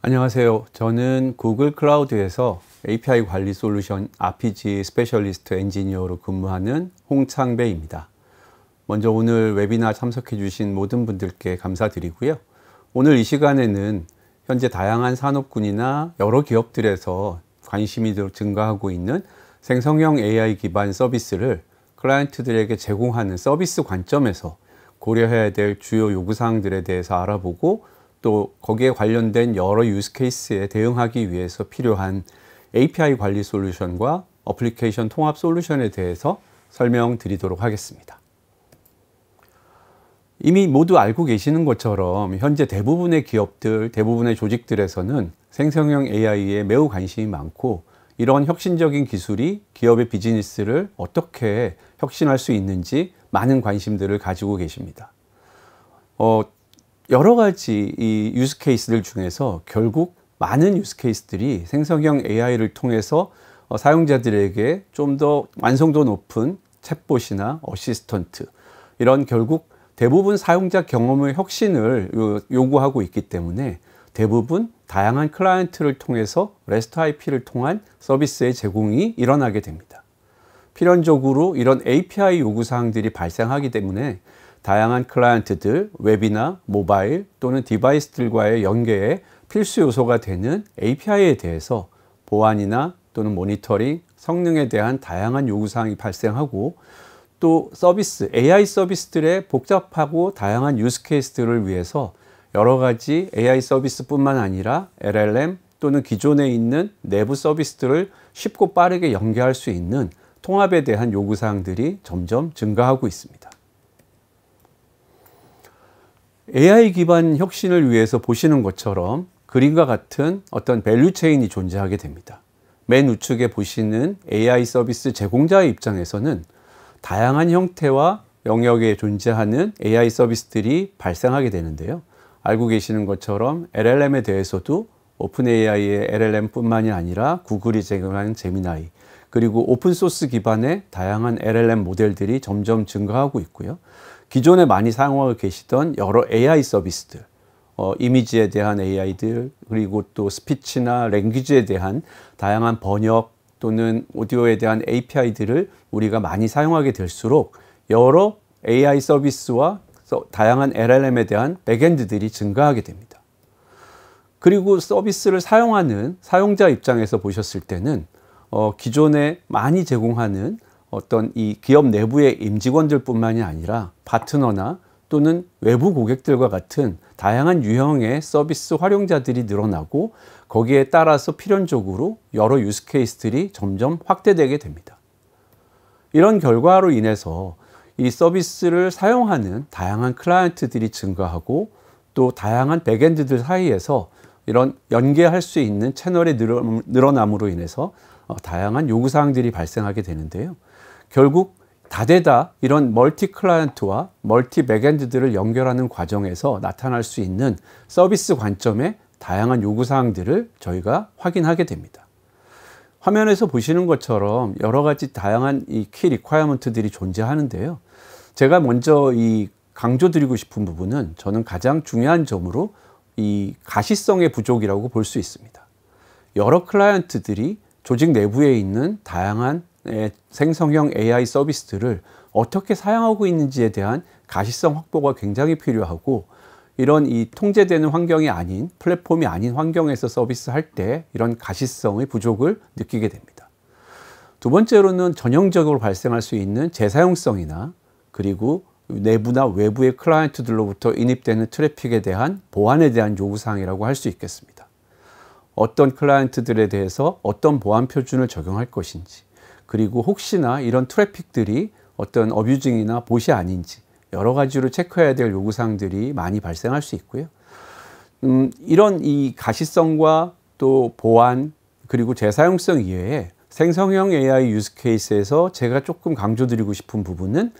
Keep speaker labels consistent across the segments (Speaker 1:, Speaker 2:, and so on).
Speaker 1: 안녕하세요. 저는 구글 클라우드에서 API 관리 솔루션 RPG 스페셜리스트 엔지니어로 근무하는 홍창배입니다. 먼저 오늘 웨비나 참석해 주신 모든 분들께 감사드리고요. 오늘 이 시간에는 현재 다양한 산업군이나 여러 기업들에서 관심이 증가하고 있는 생성형 AI 기반 서비스를 클라이언트들에게 제공하는 서비스 관점에서 고려해야 될 주요 요구사항들에 대해서 알아보고 또 거기에 관련된 여러 유스 케이스에 대응하기 위해서 필요한 API 관리 솔루션과 어플리케이션 통합 솔루션에 대해서 설명드리도록 하겠습니다. 이미 모두 알고 계시는 것처럼 현재 대부분의 기업들, 대부분의 조직들에서는 생성형 AI에 매우 관심이 많고 이런 혁신적인 기술이 기업의 비즈니스를 어떻게 혁신할 수 있는지 많은 관심들을 가지고 계십니다. 여러 가지 이 유스 케이스들 중에서 결국 많은 유스 케이스들이 생성형 AI를 통해서 사용자들에게 좀 더 완성도 높은 챗봇이나 어시스턴트 이런 결국 대부분 사용자 경험의 혁신을 요구하고 있기 때문에 대부분 다양한 클라이언트를 통해서 REST IP를 통한 서비스의 제공이 일어나게 됩니다. 필연적으로 이런 API 요구사항들이 발생하기 때문에 다양한 클라이언트들, 웹이나 모바일 또는 디바이스들과의 연계에 필수 요소가 되는 API에 대해서 보안이나 또는 모니터링, 성능에 대한 다양한 요구사항이 발생하고 또 서비스, AI 서비스들의 복잡하고 다양한 유스 케이스들을 위해서 여러 가지 AI 서비스뿐만 아니라 LLM 또는 기존에 있는 내부 서비스들을 쉽고 빠르게 연계할 수 있는 통합에 대한 요구사항들이 점점 증가하고 있습니다. AI 기반 혁신을 위해서 보시는 것처럼 그림과 같은 어떤 밸류 체인이 존재하게 됩니다. 맨 우측에 보시는 AI 서비스 제공자의 입장에서는 다양한 형태와 영역에 존재하는 AI 서비스들이 발생하게 되는데요. 알고 계시는 것처럼 LLM에 대해서도 오픈AI의 LLM뿐만이 아니라 구글이 제공하는 제미나이 그리고 오픈소스 기반의 다양한 LLM 모델들이 점점 증가하고 있고요. 기존에 많이 사용하고 계시던 여러 AI 서비스들, 이미지에 대한 AI들, 그리고 또 스피치나 랭귀지에 대한 다양한 번역 또는 오디오에 대한 API들을 우리가 많이 사용하게 될수록 여러 AI 서비스와 다양한 LLM에 대한 백엔드들이 증가하게 됩니다. 그리고 서비스를 사용하는 사용자 입장에서 보셨을 때는 기존에 많이 제공하는 어떤 이 기업 내부의 임직원들 뿐만이 아니라 파트너나 또는 외부 고객들과 같은 다양한 유형의 서비스 활용자들이 늘어나고 거기에 따라서 필연적으로 여러 유스 케이스들이 점점 확대되게 됩니다. 이런 결과로 인해서 이 서비스를 사용하는 다양한 클라이언트들이 증가하고 또 다양한 백엔드들 사이에서 이런 연계할 수 있는 채널의 늘어남으로 인해서 다양한 요구사항들이 발생하게 되는데요. 결국 다대다 이런 멀티 클라이언트와 멀티 백엔드들을 연결하는 과정에서 나타날 수 있는 서비스 관점의 다양한 요구사항들을 저희가 확인하게 됩니다. 화면에서 보시는 것처럼 여러 가지 다양한 이 키 리ኳ어먼트들이 존재하는데요. 제가 먼저 이 강조드리고 싶은 부분은 저는 가장 중요한 점으로 이 가시성의 부족이라고 볼 수 있습니다. 여러 클라이언트들이 조직 내부에 있는 다양한 생성형 AI 서비스들을 어떻게 사용하고 있는지에 대한 가시성 확보가 굉장히 필요하고 이런 이 통제되는 환경이 아닌 플랫폼이 아닌 환경에서 서비스할 때 이런 가시성의 부족을 느끼게 됩니다. 두 번째로는 전형적으로 발생할 수 있는 재사용성이나 그리고 내부나 외부의 클라이언트들로부터 인입되는 트래픽에 대한 보안에 대한 요구사항이라고 할 수 있겠습니다. 어떤 클라이언트들에 대해서 어떤 보안 표준을 적용할 것인지 그리고 혹시나 이런 트래픽들이 어떤 어뷰징이나 봇이 아닌지 여러 가지로 체크해야 될 요구사항들이 많이 발생할 수 있고요. 이런 이 가시성과 또 보안 그리고 재사용성 이외에 생성형 AI 유스 케이스에서 제가 조금 강조드리고 싶은 부분은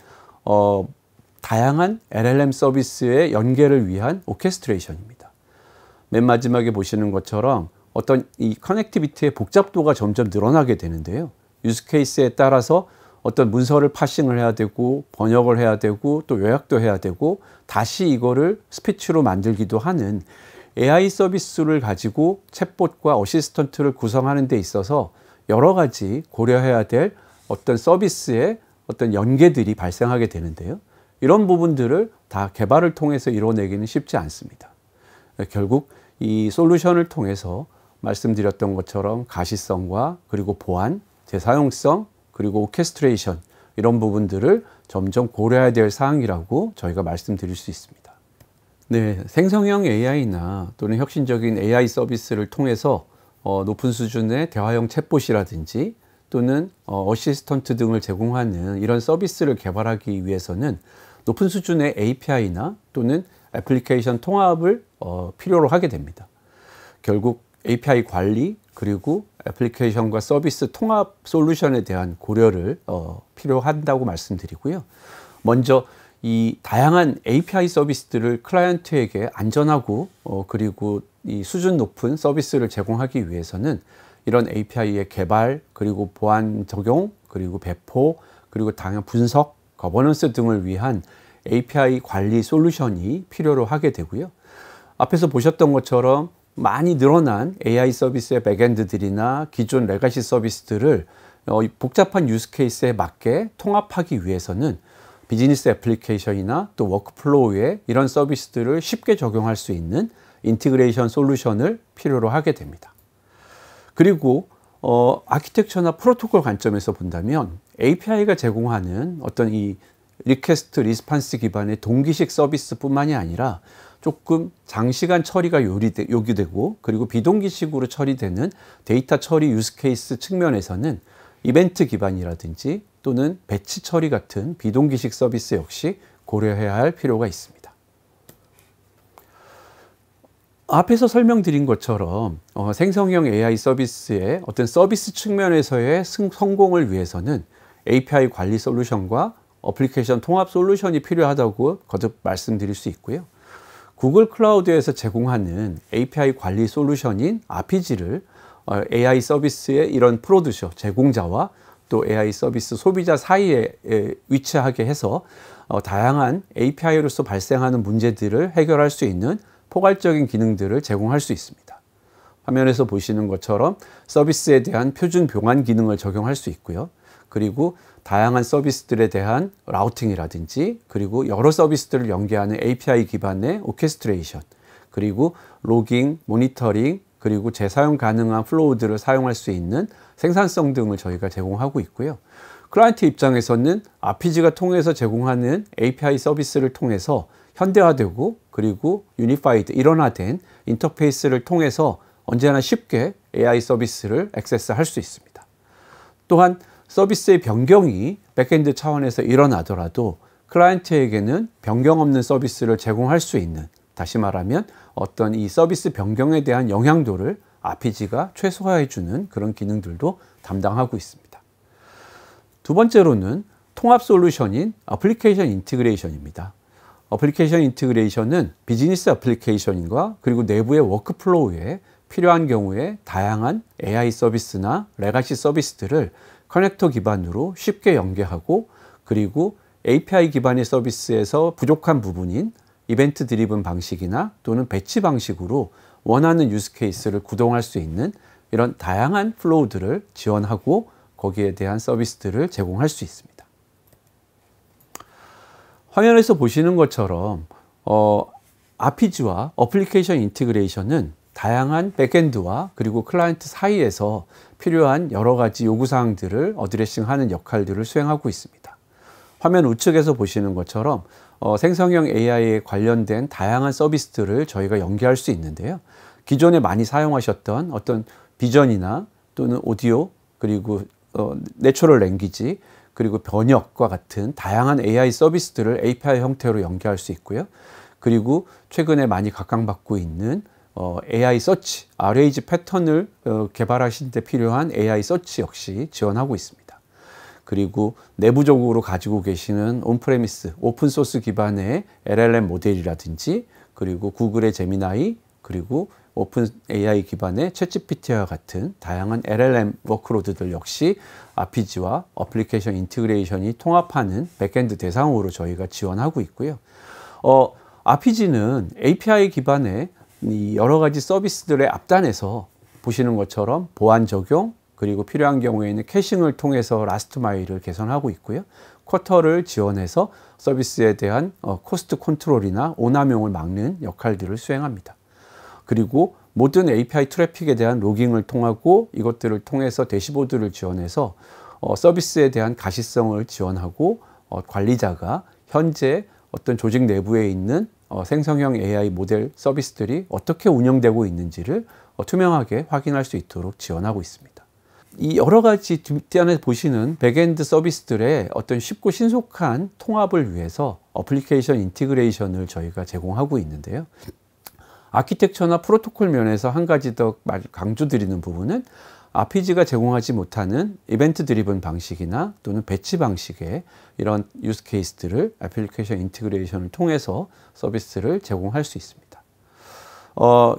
Speaker 1: 다양한 LLM 서비스의 연계를 위한 오케스트레이션입니다. 맨 마지막에 보시는 것처럼 어떤 이 커넥티비티의 복잡도가 점점 늘어나게 되는데요. 유스 케이스에 따라서 어떤 문서를 파싱을 해야 되고 번역을 해야 되고 또 요약도 해야 되고 다시 이거를 스피치로 만들기도 하는 AI 서비스를 가지고 챗봇과 어시스턴트를 구성하는 데 있어서 여러 가지 고려해야 될 어떤 서비스의 어떤 연계들이 발생하게 되는데요. 이런 부분들을 다 개발을 통해서 이뤄내기는 쉽지 않습니다. 결국 이 솔루션을 통해서 말씀드렸던 것처럼 가시성과 그리고 보안, 재사용성, 그리고 오케스트레이션 이런 부분들을 점점 고려해야 될 사항이라고 저희가 말씀드릴 수 있습니다. 네, 생성형 AI나 또는 혁신적인 AI 서비스를 통해서 높은 수준의 대화형 챗봇이라든지 또는 어시스턴트 등을 제공하는 이런 서비스를 개발하기 위해서는 높은 수준의 API나 또는 애플리케이션 통합을 필요로 하게 됩니다. 결국 API 관리 그리고 애플리케이션과 서비스 통합 솔루션에 대한 고려를 필요한다고 말씀드리고요. 먼저 이 다양한 API 서비스들을 클라이언트에게 안전하고 그리고 이 수준 높은 서비스를 제공하기 위해서는 이런 API의 개발 그리고 보안 적용 그리고 배포 그리고 당연 분석, 거버넌스 등을 위한 API 관리 솔루션이 필요로 하게 되고요. 앞에서 보셨던 것처럼 많이 늘어난 AI 서비스의 백엔드들이나 기존 레가시 서비스들을 복잡한 유스 케이스에 맞게 통합하기 위해서는 비즈니스 애플리케이션이나 또 워크플로우에 이런 서비스들을 쉽게 적용할 수 있는 인티그레이션 솔루션을 필요로 하게 됩니다. 그리고 아키텍처나 프로토콜 관점에서 본다면 API가 제공하는 어떤 이 리퀘스트 리스판스 기반의 동기식 서비스뿐만이 아니라 조금 장시간 처리가 요구되고 그리고 비동기식으로 처리되는 데이터 처리 유스 케이스 측면에서는 이벤트 기반이라든지 또는 배치 처리 같은 비동기식 서비스 역시 고려해야 할 필요가 있습니다. 앞에서 설명드린 것처럼 생성형 AI 서비스의 어떤 서비스 측면에서의 성공을 위해서는 API 관리 솔루션과 어플리케이션 통합 솔루션이 필요하다고 거듭 말씀드릴 수 있고요. 구글 클라우드에서 제공하는 API 관리 솔루션인 RPG를 AI 서비스의 이런 프로듀서, 제공자와 또 AI 서비스 소비자 사이에 위치하게 해서 다양한 API로서 발생하는 문제들을 해결할 수 있는 포괄적인 기능들을 제공할 수 있습니다. 화면에서 보시는 것처럼 서비스에 대한 표준 병환 기능을 적용할 수 있고요. 그리고 다양한 서비스들에 대한 라우팅이라든지 그리고 여러 서비스들을 연계하는 API 기반의 오케스트레이션 그리고 로깅, 모니터링 그리고 재사용 가능한 플로우들을 사용할 수 있는 생산성 등을 저희가 제공하고 있고요. 클라이언트 입장에서는 RPG가 통해서 제공하는 API 서비스를 통해서 현대화되고 그리고 유니파이드, 일원화된 인터페이스를 통해서 언제나 쉽게 AI 서비스를 액세스할 수 있습니다. 또한 서비스의 변경이 백엔드 차원에서 일어나더라도 클라이언트에게는 변경 없는 서비스를 제공할 수 있는, 다시 말하면 어떤 이 서비스 변경에 대한 영향도를 RPG가 최소화해주는 그런 기능들도 담당하고 있습니다. 두 번째로는 통합 솔루션인 애플리케이션 인티그레이션입니다. 애플리케이션 인티그레이션은 비즈니스 애플리케이션과 그리고 내부의 워크플로우에 필요한 경우에 다양한 AI 서비스나 레가시 서비스들을 커넥터 기반으로 쉽게 연계하고 그리고 API 기반의 서비스에서 부족한 부분인 이벤트 드리븐 방식이나 또는 배치 방식으로 원하는 유스 케이스를 구동할 수 있는 이런 다양한 플로우들을 지원하고 거기에 대한 서비스들을 제공할 수 있습니다. 화면에서 보시는 것처럼 RPG와 애플리케이션 인티그레이션은 다양한 백엔드와 그리고 클라이언트 사이에서 필요한 여러 가지 요구사항들을 어드레싱하는 역할들을 수행하고 있습니다. 화면 우측에서 보시는 것처럼 생성형 AI에 관련된 다양한 서비스들을 저희가 연계할 수 있는데요. 기존에 많이 사용하셨던 어떤 비전이나 또는 오디오 그리고 내추럴 랭귀지 그리고 번역과 같은 다양한 AI 서비스들을 API 형태로 연계할 수 있고요. 그리고 최근에 많이 각광받고 있는 AI 서치, RAG 패턴을 개발하신 데 필요한 AI 서치 역시 지원하고 있습니다. 그리고 내부적으로 가지고 계시는 온프레미스, 오픈소스 기반의 LLM 모델이라든지 그리고 구글의 제미나이 그리고 오픈 AI 기반의 챗GPT와 같은 다양한 LLM 워크로드들 역시 RPG와 애플리케이션 인티그레이션이 통합하는 백엔드 대상으로 저희가 지원하고 있고요. RPG는 API 기반의 이 여러 가지 서비스들의 앞단에서 보시는 것처럼 보안 적용, 그리고 필요한 경우에는 캐싱을 통해서 라스트 마일을 개선하고 있고요. 쿼터를 지원해서 서비스에 대한 코스트 컨트롤이나 오남용을 막는 역할들을 수행합니다. 그리고 모든 API 트래픽에 대한 로깅을 통하고 이것들을 통해서 대시보드를 지원해서 서비스에 대한 가시성을 지원하고 관리자가 현재 어떤 조직 내부에 있는 생성형 AI 모델 서비스들이 어떻게 운영되고 있는지를 투명하게 확인할 수 있도록 지원하고 있습니다. 이 여러 가지 뒷단에 보시는 백엔드 서비스들의 어떤 쉽고 신속한 통합을 위해서 어플리케이션 인티그레이션을 저희가 제공하고 있는데요. 아키텍처나 프로토콜 면에서 한 가지 더 강조드리는 부분은 RPG가 제공하지 못하는 이벤트 드리븐 방식이나 또는 배치 방식의 이런 유스 케이스들을 애플리케이션 인티그레이션을 통해서 서비스를 제공할 수 있습니다.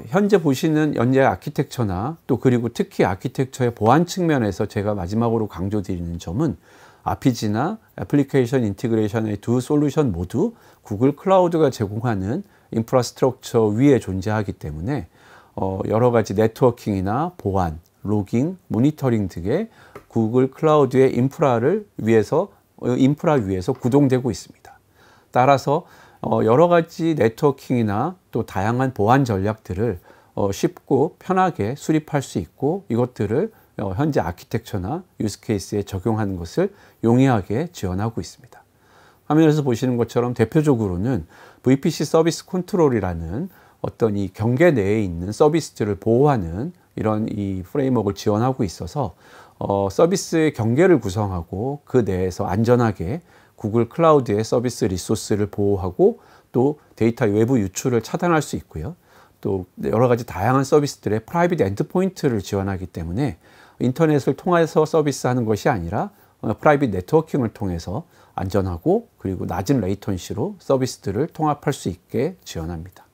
Speaker 1: 현재 보시는 연재 아키텍처나 또 그리고 특히 아키텍처의 보안 측면에서 제가 마지막으로 강조드리는 점은 RPG나 애플리케이션 인티그레이션의 두 솔루션 모두 구글 클라우드가 제공하는 인프라스트럭처 위에 존재하기 때문에 여러 가지 네트워킹이나 보안, 로깅, 모니터링 등의 구글 클라우드의 인프라 위에서 구동되고 있습니다. 따라서 여러 가지 네트워킹이나 또 다양한 보안 전략들을 쉽고 편하게 수립할 수 있고 이것들을 현재 아키텍처나 유스케이스에 적용하는 것을 용이하게 지원하고 있습니다. 화면에서 보시는 것처럼 대표적으로는 VPC 서비스 컨트롤이라는 어떤 이 경계 내에 있는 서비스들을 보호하는 이런 이 프레임워크를 지원하고 있어서 서비스의 경계를 구성하고 그 내에서 안전하게 구글 클라우드의 서비스 리소스를 보호하고 또 데이터 외부 유출을 차단할 수 있고요. 또 여러 가지 다양한 서비스들의 프라이빗 엔드포인트를 지원하기 때문에 인터넷을 통해서 서비스하는 것이 아니라 프라이빗 네트워킹을 통해서 안전하고 그리고 낮은 레이턴시로 서비스들을 통합할 수 있게 지원합니다.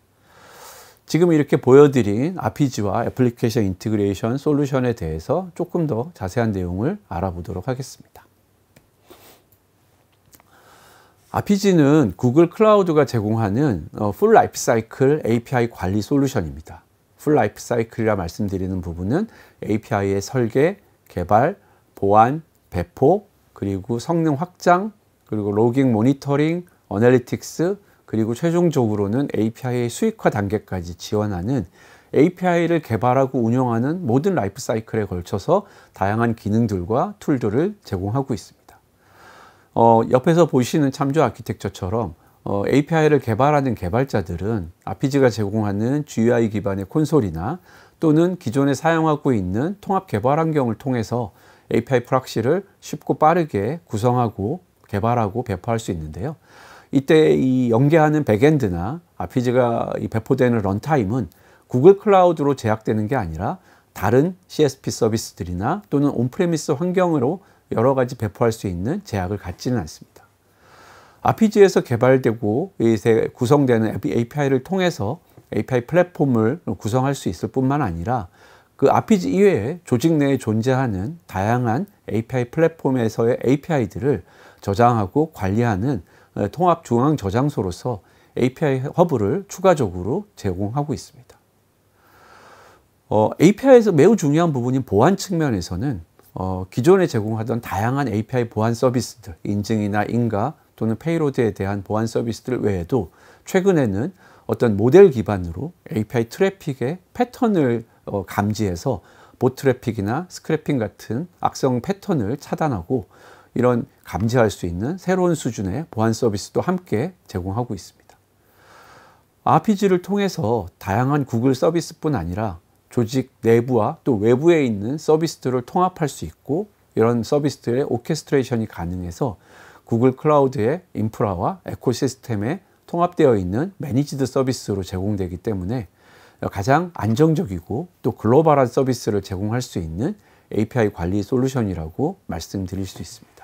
Speaker 1: 지금 이렇게 보여드린 RPG와 애플리케이션 인티그레이션 솔루션에 대해서 조금 더 자세한 내용을 알아보도록 하겠습니다. RPG는 구글 클라우드가 제공하는 풀 라이프 사이클 API 관리 솔루션입니다. 풀 라이프 사이클이라 말씀드리는 부분은 API의 설계, 개발, 보안, 배포, 그리고 성능 확장, 그리고 로깅 모니터링, 어널리틱스, 그리고 최종적으로는 API의 수익화 단계까지 지원하는 API를 개발하고 운영하는 모든 라이프 사이클에 걸쳐서 다양한 기능들과 툴들을 제공하고 있습니다. 옆에서 보시는 참조 아키텍처처럼 API를 개발하는 개발자들은 RPG가 제공하는 GUI 기반의 콘솔이나 또는 기존에 사용하고 있는 통합 개발 환경을 통해서 API 프락시를 쉽고 빠르게 구성하고 개발하고 배포할 수 있는데요. 이때 이 연계하는 백엔드나 RPG가 배포되는 런타임은 구글 클라우드로 제약되는 게 아니라 다른 CSP 서비스들이나 또는 온프레미스 환경으로 여러 가지 배포할 수 있는 제약을 갖지는 않습니다. RPG에서 개발되고 구성되는 API를 통해서 API 플랫폼을 구성할 수 있을 뿐만 아니라 그 RPG 이외에 조직 내에 존재하는 다양한 API 플랫폼에서의 API들을 저장하고 관리하는 통합 중앙 저장소로서 API 허브를 추가적으로 제공하고 있습니다. API에서 매우 중요한 부분인 보안 측면에서는 기존에 제공하던 다양한 API 보안 서비스들, 인증이나 인가 또는 페이로드에 대한 보안 서비스들 외에도 최근에는 어떤 모델 기반으로 API 트래픽의 패턴을 감지해서 봇 트래픽이나 스크래핑 같은 악성 패턴을 차단하고 이런 감지할 수 있는 새로운 수준의 보안 서비스도 함께 제공하고 있습니다. RPG를 통해서 다양한 구글 서비스뿐 아니라 조직 내부와 또 외부에 있는 서비스들을 통합할 수 있고 이런 서비스들의 오케스트레이션이 가능해서 구글 클라우드의 인프라와 에코시스템에 통합되어 있는 매니지드 서비스로 제공되기 때문에 가장 안정적이고 또 글로벌한 서비스를 제공할 수 있는 API 관리 솔루션이라고 말씀드릴 수 있습니다.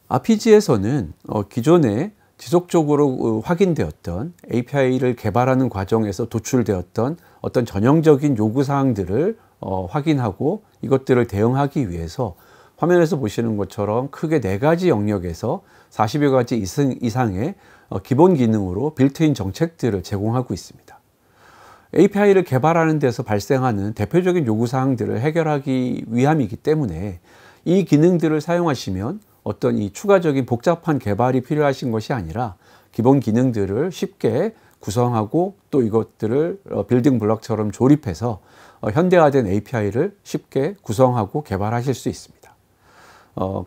Speaker 1: RPG에서는 기존에 지속적으로 확인되었던 API를 개발하는 과정에서 도출되었던 어떤 전형적인 요구사항들을 확인하고 이것들을 대응하기 위해서 화면에서 보시는 것처럼 크게 4가지 영역에서 40여 가지 이상의 기본 기능으로 빌트인 정책들을 제공하고 있습니다. API를 개발하는 데서 발생하는 대표적인 요구사항들을 해결하기 위함이기 때문에 이 기능들을 사용하시면 어떤 이 추가적인 복잡한 개발이 필요하신 것이 아니라 기본 기능들을 쉽게 구성하고 또 이것들을 빌딩 블록처럼 조립해서 현대화된 API를 쉽게 구성하고 개발하실 수 있습니다.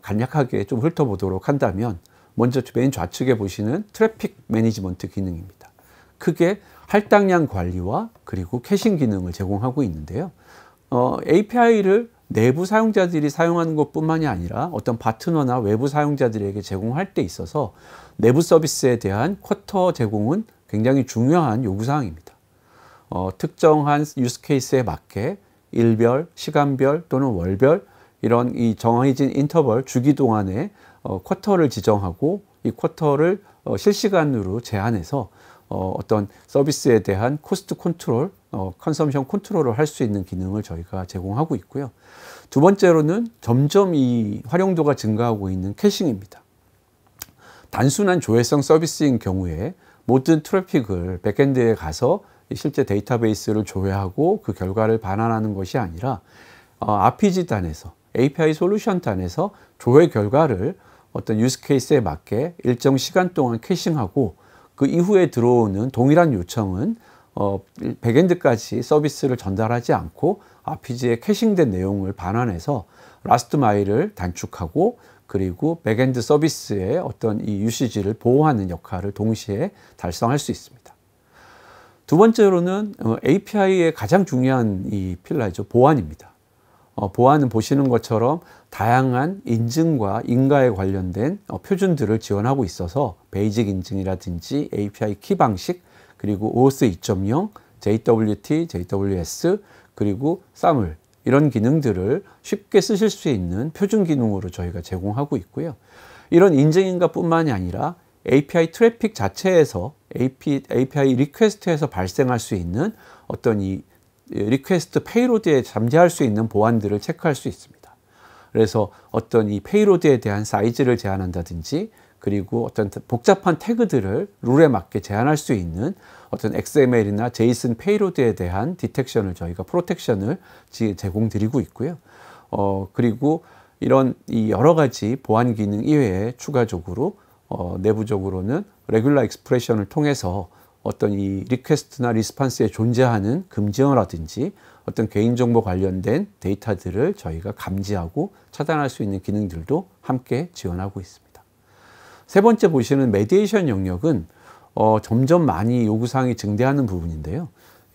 Speaker 1: 간략하게 좀 훑어보도록 한다면 먼저 맨 좌측에 보시는 트래픽 매니지먼트 기능입니다. 크게 할당량 관리와 그리고 캐싱 기능을 제공하고 있는데요. API를 내부 사용자들이 사용하는 것뿐만이 아니라 어떤 파트너나 외부 사용자들에게 제공할 때 있어서 내부 서비스에 대한 쿼터 제공은 굉장히 중요한 요구사항입니다. 특정한 유스 케이스에 맞게 일별, 시간별 또는 월별 이런 이 정해진 인터벌 주기 동안에 쿼터를 지정하고 이 쿼터를 실시간으로 제한해서 어떤 서비스에 대한 코스트 컨트롤, 컨섬션 컨트롤을 할 수 있는 기능을 저희가 제공하고 있고요. 두 번째로는 점점 이 활용도가 증가하고 있는 캐싱입니다. 단순한 조회성 서비스인 경우에 모든 트래픽을 백엔드에 가서 실제 데이터베이스를 조회하고 그 결과를 반환하는 것이 아니라 RPG 단에서 API 솔루션 단에서 조회 결과를 어떤 유스 케이스에 맞게 일정 시간 동안 캐싱하고 그 이후에 들어오는 동일한 요청은 백엔드까지 서비스를 전달하지 않고 RPG에 캐싱된 내용을 반환해서 라스트 마일을 단축하고 그리고 백엔드 서비스의 어떤 이 유시지를 보호하는 역할을 동시에 달성할 수 있습니다. 두 번째로는 API의 가장 중요한 이 필라이죠. 보안입니다. 보안은 보시는 것처럼 다양한 인증과 인가에 관련된 표준들을 지원하고 있어서 베이직 인증이라든지 API 키 방식, 그리고 OAuth 2.0, JWT, JWS, 그리고 SAML 이런 기능들을 쉽게 쓰실 수 있는 표준 기능으로 저희가 제공하고 있고요. 이런 인증인가 뿐만이 아니라 API 트래픽 자체에서 API 리퀘스트에서 발생할 수 있는 어떤 이 리퀘스트 페이로드에 잠재할 수 있는 보안들을 체크할 수 있습니다. 그래서 어떤 이 페이로드에 대한 사이즈를 제한한다든지 그리고 어떤 복잡한 태그들을 룰에 맞게 제한할 수 있는 어떤 XML이나 JSON 페이로드에 대한 디텍션을 저희가 프로텍션을 제공드리고 있고요. 그리고 이런 이 여러 가지 보안 기능 이외에 추가적으로 내부적으로는 레귤러 익스프레션을 통해서 어떤 이 리퀘스트나 리스판스에 존재하는 금지어라든지 어떤 개인정보 관련된 데이터들을 저희가 감지하고 차단할 수 있는 기능들도 함께 지원하고 있습니다. 세 번째 보시는 메디에이션 영역은 점점 많이 요구사항이 증대하는 부분인데요.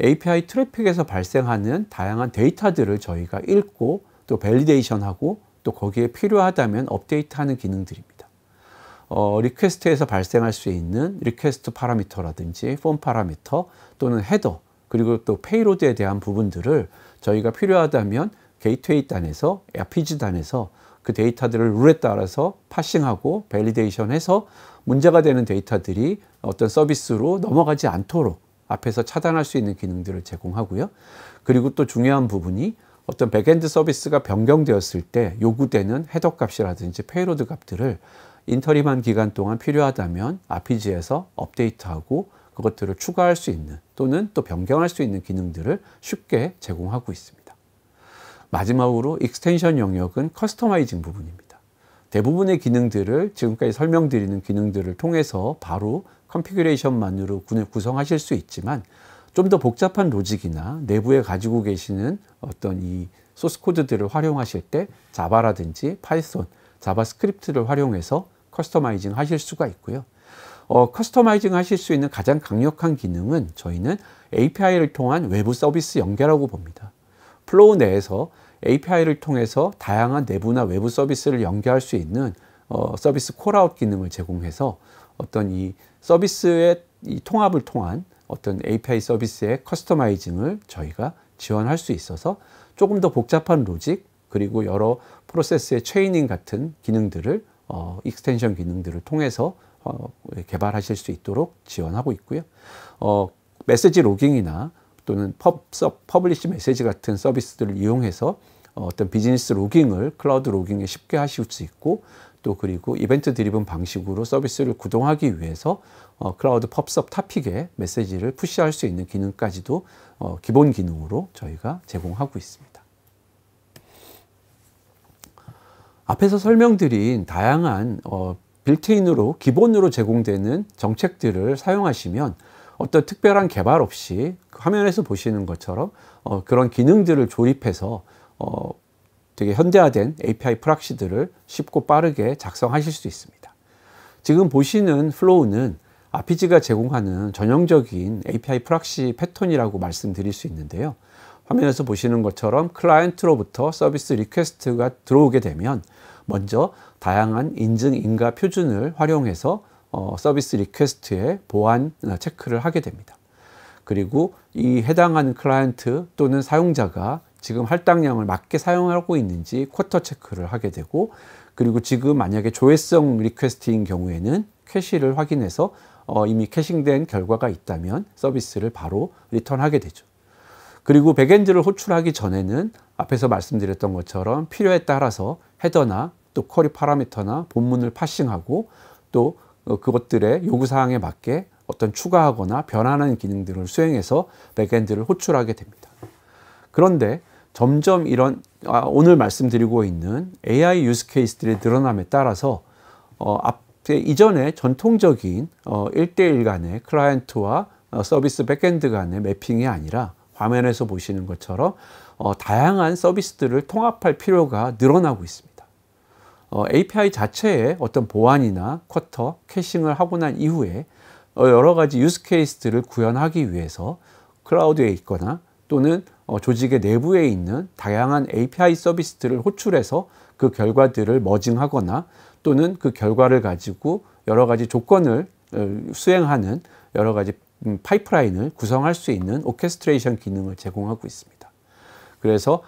Speaker 1: API 트래픽에서 발생하는 다양한 데이터들을 저희가 읽고 또 밸리데이션하고 또 거기에 필요하다면 업데이트하는 기능들입니다. 리퀘스트에서 발생할 수 있는 리퀘스트 파라미터라든지 폼 파라미터 또는 헤더 그리고 또 페이로드에 대한 부분들을 저희가 필요하다면 게이트웨이 단에서 RPG 단에서 그 데이터들을 룰에 따라서 파싱하고 밸리데이션해서 문제가 되는 데이터들이 어떤 서비스로 넘어가지 않도록 앞에서 차단할 수 있는 기능들을 제공하고요. 그리고 또 중요한 부분이 어떤 백엔드 서비스가 변경되었을 때 요구되는 헤더 값이라든지 페이로드 값들을 인터림한 기간 동안 필요하다면 RPG에서 업데이트하고 그것들을 추가할 수 있는 또는 또 변경할 수 있는 기능들을 쉽게 제공하고 있습니다. 마지막으로 익스텐션 영역은 커스터마이징 부분입니다. 대부분의 기능들을 지금까지 설명드리는 기능들을 통해서 바로 컨피규레이션만으로 구성하실 수 있지만 좀 더 복잡한 로직이나 내부에 가지고 계시는 어떤 이 소스 코드들을 활용하실 때 자바라든지 파이썬, 자바스크립트를 활용해서 커스터마이징 하실 수가 있고요. 커스터마이징 하실 수 있는 가장 강력한 기능은 저희는 API를 통한 외부 서비스 연결하고 봅니다. 플로우 내에서 API를 통해서 다양한 내부나 외부 서비스를 연결할 수 있는 서비스 콜아웃 기능을 제공해서 어떤 이 서비스의 이 통합을 통한 어떤 API 서비스의 커스터마이징을 저희가 지원할 수 있어서 조금 더 복잡한 로직 그리고 여러 프로세스의 체이닝 같은 기능들을 익스텐션 기능들을 통해서 개발하실 수 있도록 지원하고 있고요. 메시지 로깅이나 또는 퍼블리시 메시지 같은 서비스들을 이용해서 어떤 비즈니스 로깅을 클라우드 로깅에 쉽게 하실 수 있고 또 그리고 이벤트 드리븐 방식으로 서비스를 구동하기 위해서 클라우드 펍섭 타픽에 메시지를 푸시할 수 있는 기능까지도 기본 기능으로 저희가 제공하고 있습니다. 앞에서 설명드린 다양한 빌트인으로 기본으로 제공되는 정책들을 사용하시면 어떤 특별한 개발 없이 화면에서 보시는 것처럼 그런 기능들을 조립해서 되게 현대화된 API 프락시들을 쉽고 빠르게 작성하실 수 있습니다. 지금 보시는 플로우는 RPG가 제공하는 전형적인 API 프락시 패턴이라고 말씀드릴 수 있는데요. 화면에서 보시는 것처럼 클라이언트로부터 서비스 리퀘스트가 들어오게 되면 먼저 다양한 인증 인가 표준을 활용해서 서비스 리퀘스트의 보안 체크를 하게 됩니다. 그리고 이 해당하는 클라이언트 또는 사용자가 지금 할당량을 맞게 사용하고 있는지 쿼터 체크를 하게 되고, 그리고 지금 만약에 조회성 리퀘스트인 경우에는 캐시를 확인해서 이미 캐싱된 결과가 있다면 서비스를 바로 리턴하게 되죠. 그리고 백엔드를 호출하기 전에는 앞에서 말씀드렸던 것처럼 필요에 따라서 헤더나 또 쿼리 파라미터나 본문을 파싱하고 또 그것들의 요구사항에 맞게 어떤 추가하거나 변환하는 기능들을 수행해서 백엔드를 호출하게 됩니다. 그런데 점점 이런 오늘 말씀드리고 있는 AI 유스 케이스들의 늘어남에 따라서 이전에 전통적인 1대1 간의 클라이언트와 서비스 백엔드 간의 매핑이 아니라 화면에서 보시는 것처럼 다양한 서비스들을 통합할 필요가 늘어나고 있습니다. API 자체에 어떤 보안이나 쿼터, 캐싱을 하고 난 이후에 여러 가지 유스 케이스들을 구현하기 위해서 클라우드에 있거나 또는 조직의 내부에 있는 다양한 API 서비스들을 호출해서 그 결과들을 머징하거나 또는 그 결과를 가지고 여러 가지 조건을 수행하는 여러 가지 파이프라인을 구성할 수 있는 오케스트레이션 기능을 제공하고 있습니다. 그래서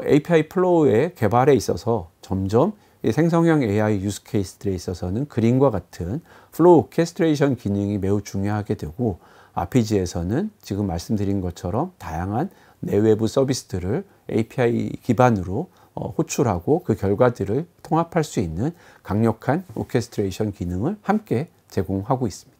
Speaker 1: API 플로우의 개발에 있어서 점점 이 생성형 AI 유스 케이스들에 있어서는 그림과 같은 플로우 오케스트레이션 기능이 매우 중요하게 되고, RPG에서는 지금 말씀드린 것처럼 다양한 내외부 서비스들을 API 기반으로 호출하고 그 결과들을 통합할 수 있는 강력한 오케스트레이션 기능을 함께 제공하고 있습니다.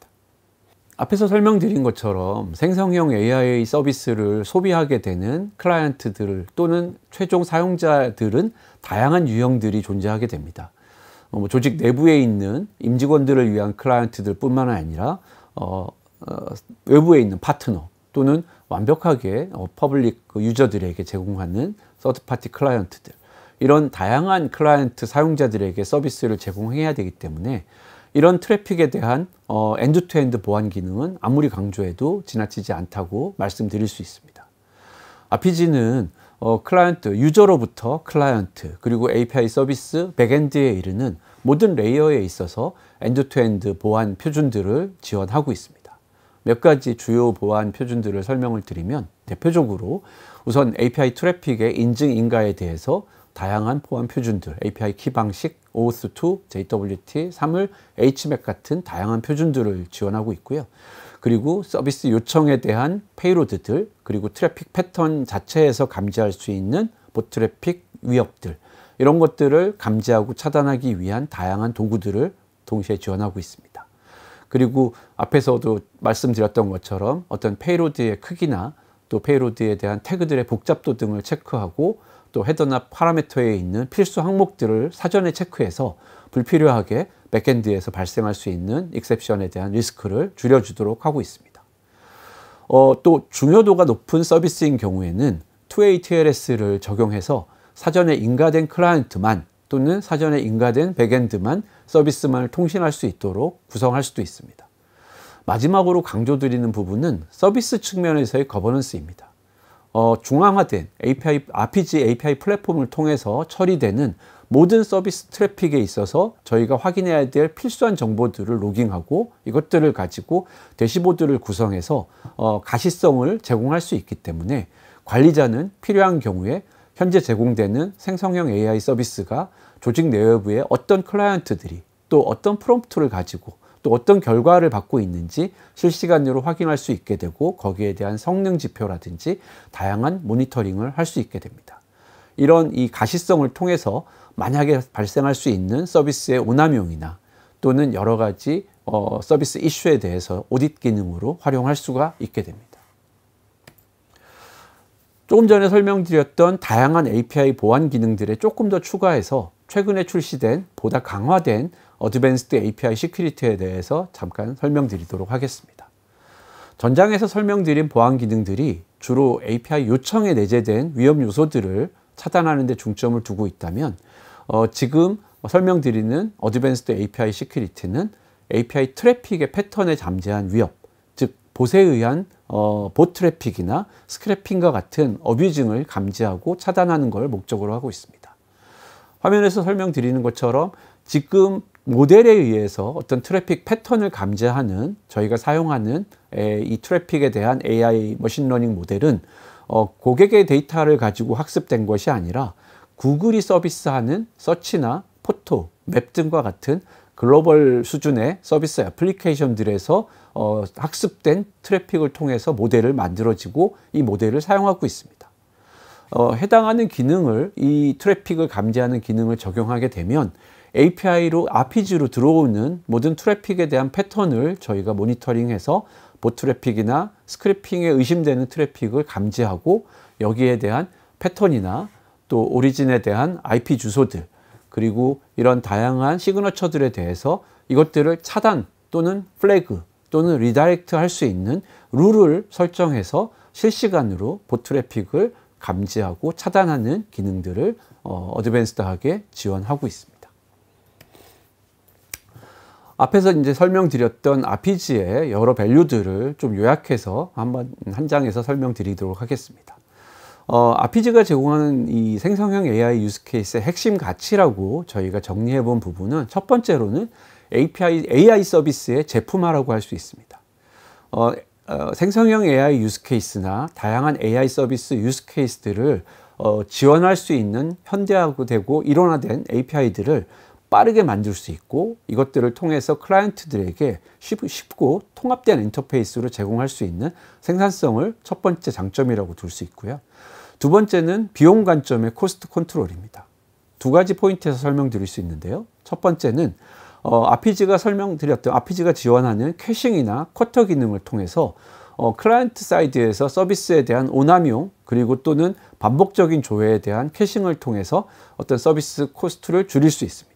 Speaker 1: 앞에서 설명드린 것처럼 생성형 AI 서비스를 소비하게 되는 클라이언트들 또는 최종 사용자들은 다양한 유형들이 존재하게 됩니다. 조직 내부에 있는 임직원들을 위한 클라이언트들 뿐만 아니라 외부에 있는 파트너 또는 완벽하게 퍼블릭 유저들에게 제공하는 서드파티 클라이언트들, 이런 다양한 클라이언트 사용자들에게 서비스를 제공해야 되기 때문에 이런 트래픽에 대한 엔드투엔드 보안 기능은 아무리 강조해도 지나치지 않다고 말씀드릴 수 있습니다. RPG는 클라이언트, 유저로부터 클라이언트, 그리고 API 서비스, 백엔드에 이르는 모든 레이어에 있어서 엔드투엔드 보안 표준들을 지원하고 있습니다. 몇 가지 주요 보안 표준들을 설명을 드리면, 대표적으로 우선 API 트래픽의 인증 인가에 대해서 다양한 보안 표준들, API 키 방식, OAuth2, JWT, 사물, HMAC 같은 다양한 표준들을 지원하고 있고요. 그리고 서비스 요청에 대한 페이로드들, 그리고 트래픽 패턴 자체에서 감지할 수 있는 보트래픽 위협들, 이런 것들을 감지하고 차단하기 위한 다양한 도구들을 동시에 지원하고 있습니다. 그리고 앞에서도 말씀드렸던 것처럼 어떤 페이로드의 크기나 또 페이로드에 대한 태그들의 복잡도 등을 체크하고 또 헤더나 파라미터에 있는 필수 항목들을 사전에 체크해서 불필요하게 백엔드에서 발생할 수 있는 익셉션에 대한 리스크를 줄여주도록 하고 있습니다. 또 중요도가 높은 서비스인 경우에는 2A TLS를 적용해서 사전에 인가된 클라이언트만 또는 사전에 인가된 백엔드만 서비스만을 통신할 수 있도록 구성할 수도 있습니다. 마지막으로 강조드리는 부분은 서비스 측면에서의 거버넌스입니다. 중앙화된 RPG API 플랫폼을 통해서 처리되는 모든 서비스 트래픽에 있어서 저희가 확인해야 될 필수한 정보들을 로깅하고 이것들을 가지고 대시보드를 구성해서 가시성을 제공할 수 있기 때문에 관리자는 필요한 경우에 현재 제공되는 생성형 AI 서비스가 조직 내외부의 어떤 클라이언트들이 또 어떤 프롬프트를 가지고 또 어떤 결과를 받고 있는지 실시간으로 확인할 수 있게 되고, 거기에 대한 성능 지표라든지 다양한 모니터링을 할 수 있게 됩니다. 이런 이 가시성을 통해서 만약에 발생할 수 있는 서비스의 오남용이나 또는 여러 가지 서비스 이슈에 대해서 오딧 기능으로 활용할 수가 있게 됩니다. 조금 전에 설명드렸던 다양한 API 보안 기능들에 조금 더 추가해서 최근에 출시된 보다 강화된 어드밴스드 API 시큐리티에 대해서 잠깐 설명드리도록 하겠습니다. 전장에서 설명드린 보안 기능들이 주로 API 요청에 내재된 위험 요소들을 차단하는 데 중점을 두고 있다면 지금 설명드리는 어드밴스드 API 시큐리티는 API 트래픽의 패턴에 잠재한 위협, 즉 봇에 의한 봇 트래픽이나 스크래핑과 같은 어뷰징을 감지하고 차단하는 걸 목적으로 하고 있습니다. 화면에서 설명드리는 것처럼 지금 모델에 의해서 어떤 트래픽 패턴을 감지하는 저희가 사용하는 이 트래픽에 대한 AI 머신러닝 모델은 고객의 데이터를 가지고 학습된 것이 아니라 구글이 서비스하는 서치나 포토, 맵 등과 같은 글로벌 수준의 서비스 애플리케이션들에서 학습된 트래픽을 통해서 모델을 만들어지고 이 모델을 사용하고 있습니다. 해당하는 기능을 이 트래픽을 감지하는 기능을 적용하게 되면 API로 RPG로 들어오는 모든 트래픽에 대한 패턴을 저희가 모니터링해서 봇 트래픽이나 스크래핑에 의심되는 트래픽을 감지하고 여기에 대한 패턴이나 또 오리진에 대한 IP 주소들 그리고 이런 다양한 시그너처들에 대해서 이것들을 차단 또는 플래그 또는 리다이렉트 할 수 있는 룰을 설정해서 실시간으로 봇 트래픽을 감지하고 차단하는 기능들을 어드밴스드하게 지원하고 있습니다. 앞에서 이제 설명드렸던 RPG의 여러 밸류들을 좀 요약해서 한 장에서 설명드리도록 하겠습니다. RPG가 제공하는 이 생성형 AI 유스케이스의 핵심 가치라고 저희가 정리해 본 부분은 첫 번째로는 AI 서비스의 제품화라고 할 수 있습니다. 생성형 AI 유스케이스나 다양한 AI 서비스 유스케이스들을 지원할 수 있는 현대화되고 일원화된 API들을 빠르게 만들 수 있고 이것들을 통해서 클라이언트들에게 쉽고 통합된 인터페이스로 제공할 수 있는 생산성을 첫 번째 장점이라고 둘 수 있고요. 두 번째는 비용 관점의 코스트 컨트롤입니다. 두 가지 포인트에서 설명드릴 수 있는데요. 첫 번째는 RPG가 지원하는 캐싱이나 쿼터 기능을 통해서 클라이언트 사이드에서 서비스에 대한 오남용 그리고 또는 반복적인 조회에 대한 캐싱을 통해서 어떤 서비스 코스트를 줄일 수 있습니다.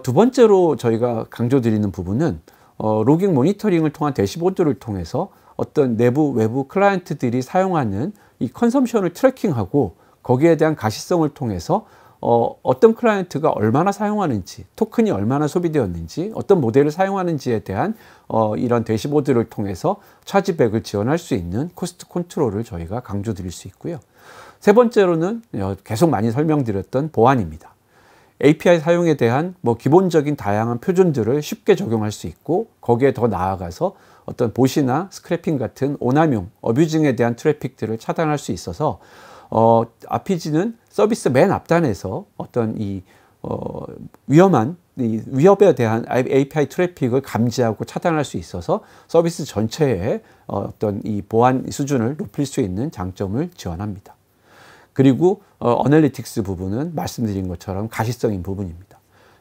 Speaker 1: 두 번째로 저희가 강조드리는 부분은 로깅 모니터링을 통한 대시보드를 통해서 어떤 내부 외부 클라이언트들이 사용하는 이 컨섬션을 트래킹하고 거기에 대한 가시성을 통해서 어떤 클라이언트가 얼마나 사용하는지, 토큰이 얼마나 소비되었는지, 어떤 모델을 사용하는지에 대한 이런 대시보드를 통해서 차지백을 지원할 수 있는 코스트 컨트롤을 저희가 강조드릴 수 있고요. 세 번째로는 계속 많이 설명드렸던 보안입니다. API 사용에 대한 기본적인 다양한 표준들을 쉽게 적용할 수 있고 거기에 더 나아가서 어떤 봇이나 스크래핑 같은 오남용, 어뷰징에 대한 트래픽들을 차단할 수 있어서 RPG는 서비스 맨 앞단에서 어떤 위험한 위협에 대한 API 트래픽을 감지하고 차단할 수 있어서 서비스 전체의 어떤 이 보안 수준을 높일 수 있는 장점을 지원합니다. 그리고 어널리틱스 부분은 말씀드린 것처럼 가시성인 부분입니다.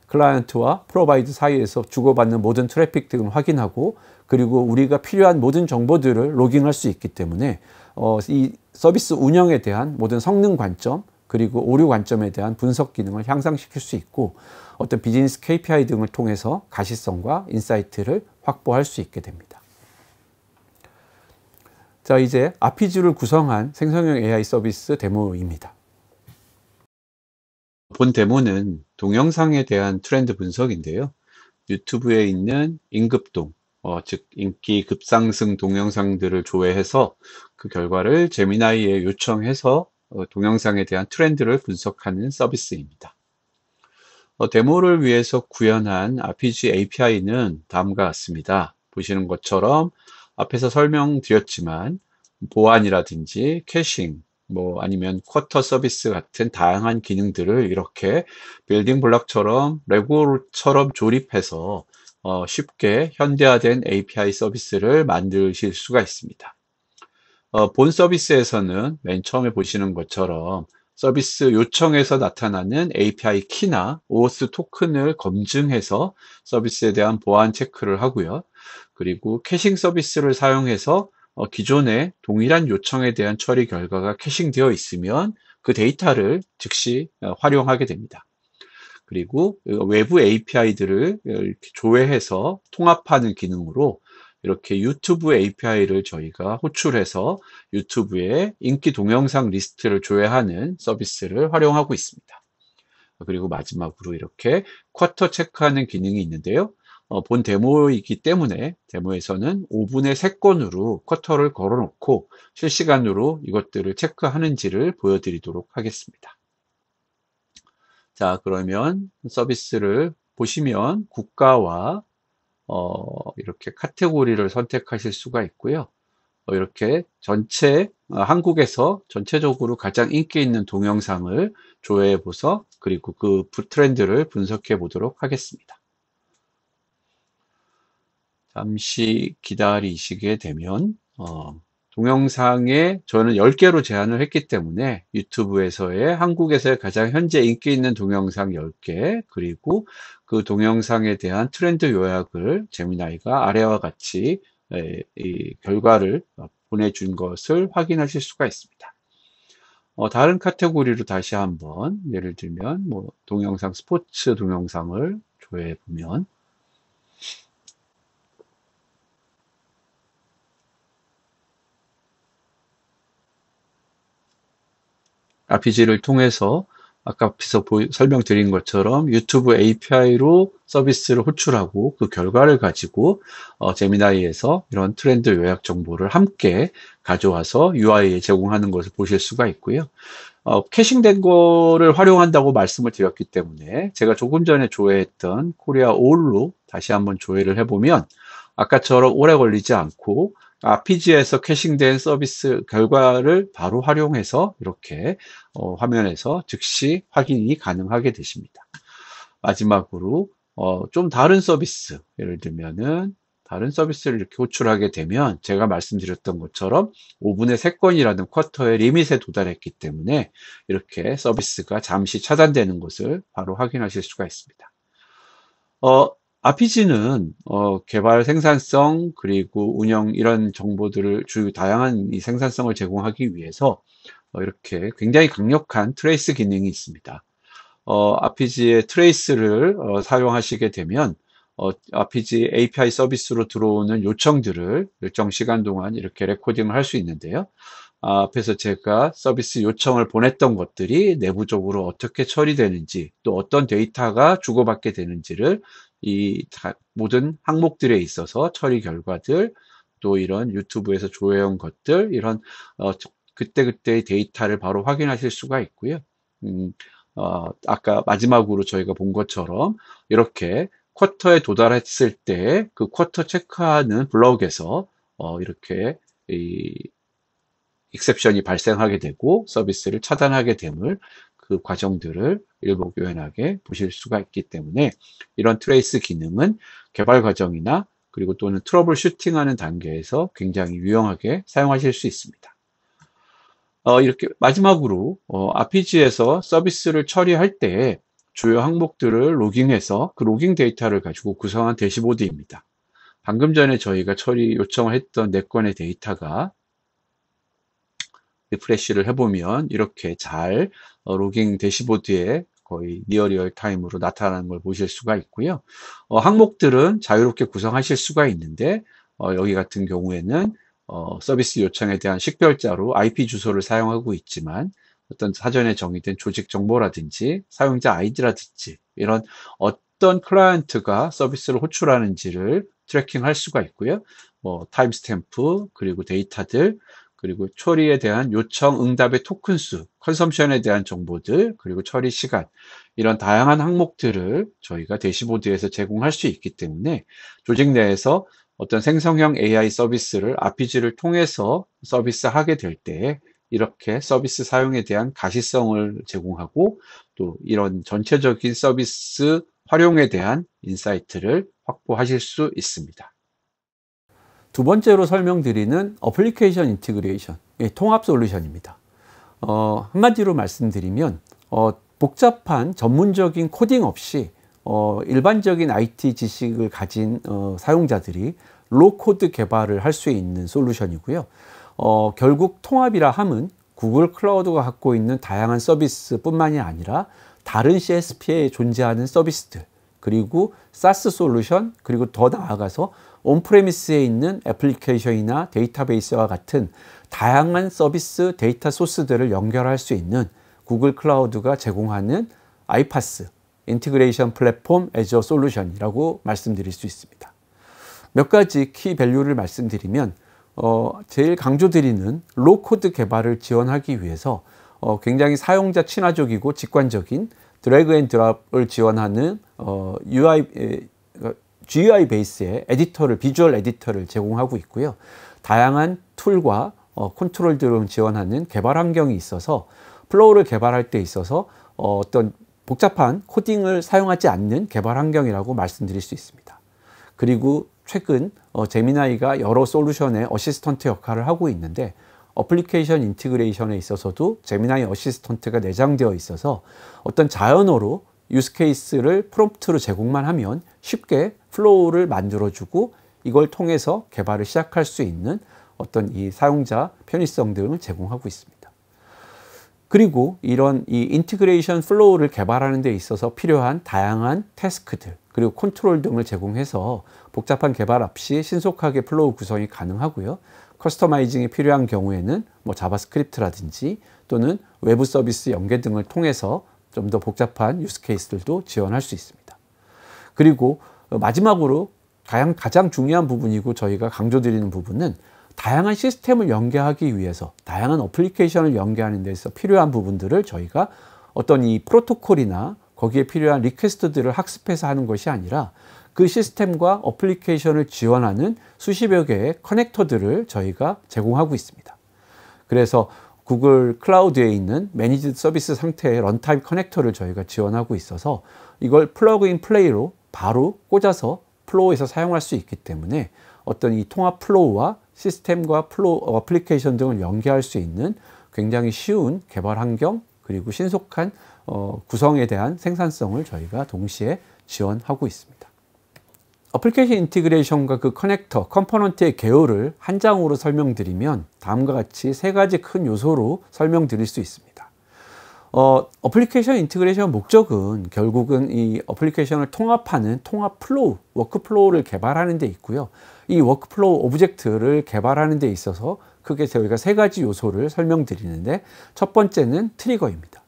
Speaker 1: 클라이언트와 프로바이더 사이에서 주고받는 모든 트래픽 등을 확인하고 그리고 우리가 필요한 모든 정보들을 로깅할 수 있기 때문에 이 서비스 운영에 대한 모든 성능 관점 그리고 오류 관점에 대한 분석 기능을 향상시킬 수 있고 어떤 비즈니스 KPI 등을 통해서 가시성과 인사이트를 확보할 수 있게 됩니다. 자, 이제 RPG를 구성한 생성형 AI 서비스 데모입니다. 본 데모는 동영상에 대한 트렌드 분석인데요. 유튜브에 있는 임급동, 즉 인기 급상승 동영상들을 조회해서 그 결과를 제미나이에 요청해서 동영상에 대한 트렌드를 분석하는 서비스입니다. 데모를 위해서 구현한 RPG API는 다음과 같습니다. 보시는 것처럼 앞에서 설명드렸지만 보안이라든지 캐싱, 아니면 쿼터 서비스 같은 다양한 기능들을 이렇게 빌딩 블록처럼 레고처럼 조립해서 쉽게 현대화된 API 서비스를 만드실 수가 있습니다. 본 서비스에서는 맨 처음에 보시는 것처럼 서비스 요청에서 나타나는 API 키나 OAuth 토큰을 검증해서 서비스에 대한 보안 체크를 하고요. 그리고 캐싱 서비스를 사용해서 기존의 동일한 요청에 대한 처리 결과가 캐싱되어 있으면 그 데이터를 즉시 활용하게 됩니다. 그리고 외부 API들을 이렇게 조회해서 통합하는 기능으로 이렇게 유튜브 API를 저희가 호출해서 유튜브에 인기 동영상 리스트를 조회하는 서비스를 활용하고 있습니다. 그리고 마지막으로 이렇게 쿼터 체크하는 기능이 있는데요. 본 데모이기 때문에 데모에서는 5분의 3건으로 쿼터를 걸어 놓고 실시간으로 이것들을 체크하는지를 보여드리도록 하겠습니다. 자, 그러면 서비스를 보시면 국가와 이렇게 카테고리를 선택하실 수가 있고요. 이렇게 한국에서 전체적으로 가장 인기 있는 동영상을 조회해 보서 그리고 그 트렌드를 분석해 보도록 하겠습니다. 잠시 기다리시게 되면 동영상에 저는 10개로 제한을 했기 때문에 유튜브에서의 한국에서의 가장 현재 인기 있는 동영상 10개 그리고 그 동영상에 대한 트렌드 요약을 제미나이가 아래와 같이 이 결과를 보내준 것을 확인하실 수가 있습니다. 다른 카테고리로 다시 한번 예를 들면 동영상 스포츠 동영상을 조회해 보면 RPG를 통해서 아까 앞에서 설명드린 것처럼 유튜브 API로 서비스를 호출하고 그 결과를 가지고 제미나이에서 이런 트렌드 요약 정보를 함께 가져와서 UI에 제공하는 것을 보실 수가 있고요. 캐싱된 거를 활용한다고 말씀을 드렸기 때문에 제가 조금 전에 조회했던 코리아 올로 다시 한번 조회를 해보면 아까처럼 오래 걸리지 않고 RPG에서 캐싱된 서비스 결과를 바로 활용해서 이렇게 화면에서 즉시 확인이 가능하게 되십니다. 마지막으로 좀 다른 서비스, 예를 들면은 다른 서비스를 이렇게 호출하게 되면 제가 말씀드렸던 것처럼 5분의 3건이라는 쿼터의 리밋에 도달했기 때문에 이렇게 서비스가 잠시 차단되는 것을 바로 확인하실 수가 있습니다. RPG는 개발 생산성 그리고 운영 이런 정보들을 다양한 이 생산성을 제공하기 위해서 이렇게 굉장히 강력한 트레이스 기능이 있습니다. RPG의 트레이스를 사용하시게 되면 RPG API 서비스로 들어오는 요청들을 일정 시간 동안 이렇게 레코딩을 할 수 있는데요. 앞에서 제가 서비스 요청을 보냈던 것들이 내부적으로 어떻게 처리되는지 또 어떤 데이터가 주고받게 되는지를 이 모든 항목들에 있어서 처리 결과들 또 이런 유튜브에서 조회한 것들 이런 그때그때의 데이터를 바로 확인하실 수가 있고요. 아까 마지막으로 저희가 본 것처럼 이렇게 쿼터에 도달했을 때 그 쿼터 체크하는 블럭에서 이렇게 익셉션이 발생하게 되고 서비스를 차단하게 됨을 그 과정들을 일목요연하게 보실 수가 있기 때문에 이런 트레이스 기능은 개발 과정이나 그리고 또는 트러블 슈팅하는 단계에서 굉장히 유용하게 사용하실 수 있습니다. 이렇게 마지막으로 RPG에서 서비스를 처리할 때 주요 항목들을 로깅해서 그 로깅 데이터를 가지고 구성한 대시보드입니다. 방금 전에 저희가 처리 요청을 했던 4건의 데이터가 리프레시를 해보면 이렇게 잘 로깅 대시보드에 거의 니어 리얼 타임으로 나타나는 걸 보실 수가 있고요. 항목들은 자유롭게 구성하실 수가 있는데 여기 같은 경우에는 서비스 요청에 대한 식별자로 IP 주소를 사용하고 있지만 어떤 사전에 정의된 조직 정보라든지 사용자 아이디라든지 이런 어떤 클라이언트가 서비스를 호출하는지를 트래킹할 수가 있고요. 타임스탬프 그리고 데이터들 그리고 처리에 대한 요청 응답의 토큰 수, 컨섬션에 대한 정보들, 그리고 처리 시간 이런 다양한 항목들을 저희가 대시보드에서 제공할 수 있기 때문에 조직 내에서 어떤 생성형 AI 서비스를 RPG를 통해서 서비스하게 될 때 이렇게 서비스 사용에 대한 가시성을 제공하고 또 이런 전체적인 서비스 활용에 대한 인사이트를 확보하실 수 있습니다. 두 번째로 설명드리는 어플리케이션 인티그레이션, 통합 솔루션입니다. 한마디로 말씀드리면 복잡한 전문적인 코딩 없이 일반적인 IT 지식을 가진 사용자들이 로코드 개발을 할 수 있는 솔루션이고요. 결국 통합이라 함은 구글 클라우드가 갖고 있는 다양한 서비스뿐만이 아니라 다른 CSP에 존재하는 서비스들, 그리고 SaaS 솔루션, 그리고 더 나아가서 온프레미스에 있는 애플리케이션이나 데이터베이스와 같은 다양한 서비스 데이터 소스들을 연결할 수 있는 구글 클라우드가 제공하는 아이파스, 인티그레이션 플랫폼 애저 솔루션이라고 말씀드릴 수 있습니다. 몇 가지 키 밸류를 말씀드리면 제일 강조드리는 로코드 개발을 지원하기 위해서 굉장히 사용자 친화적이고 직관적인 드래그 앤 드랍을 지원하는 GUI 베이스의 에디터를, 비주얼 에디터를 제공하고 있고요. 다양한 툴과 컨트롤들을 지원하는 개발 환경이 있어서 플로우를 개발할 때 있어서 어떤 복잡한 코딩을 사용하지 않는 개발 환경이라고 말씀드릴 수 있습니다. 그리고 최근 제미나이가 여러 솔루션의 어시스턴트 역할을 하고 있는데 어플리케이션 인티그레이션에 있어서도 제미나이 어시스턴트가 내장되어 있어서 어떤 자연어로 유스케이스를 프롬프트로 제공만 하면 쉽게 플로우를 만들어주고 이걸 통해서 개발을 시작할 수 있는 어떤 이 사용자 편의성 등을 제공하고 있습니다. 그리고 이런 이 인티그레이션 플로우를 개발하는 데 있어서 필요한 다양한 태스크들, 그리고 컨트롤 등을 제공해서 복잡한 개발 없이 신속하게 플로우 구성이 가능하고요. 커스터마이징이 필요한 경우에는 뭐 자바스크립트라든지 또는 외부 서비스 연계 등을 통해서 좀 더 복잡한 유스 케이스들도 지원할 수 있습니다. 그리고 마지막으로 가장 중요한 부분이고 저희가 강조드리는 부분은 다양한 시스템을 연계하기 위해서 다양한 어플리케이션을 연계하는 데서 필요한 부분들을 저희가 어떤 이 프로토콜이나 거기에 필요한 리퀘스트들을 학습해서 하는 것이 아니라 그 시스템과 어플리케이션을 지원하는 수십여 개의 커넥터들을 저희가 제공하고 있습니다. 그래서 구글 클라우드에 있는 매니지드 서비스 상태의 런타임 커넥터를 저희가 지원하고 있어서 이걸 플러그 인 플레이로 바로 꽂아서 플로우에서 사용할 수 있기 때문에 어떤 이 통합 플로우와 시스템과 플로우 어플리케이션 등을 연계할 수 있는 굉장히 쉬운 개발 환경, 그리고 신속한 구성에 대한 생산성을 저희가 동시에 지원하고 있습니다. 어플리케이션 인티그레이션과 그 커넥터, 컴포넌트의 개요를 한 장으로 설명드리면 다음과 같이 세 가지 큰 요소로 설명드릴 수 있습니다. 어플리케이션 인티그레이션 목적은 결국은 이 어플리케이션을 통합하는 통합 플로우, 워크플로우를 개발하는 데 있고요. 이 워크플로우 오브젝트를 개발하는 데 있어서 크게 저희가 세 가지 요소를 설명드리는데 첫 번째는 트리거입니다.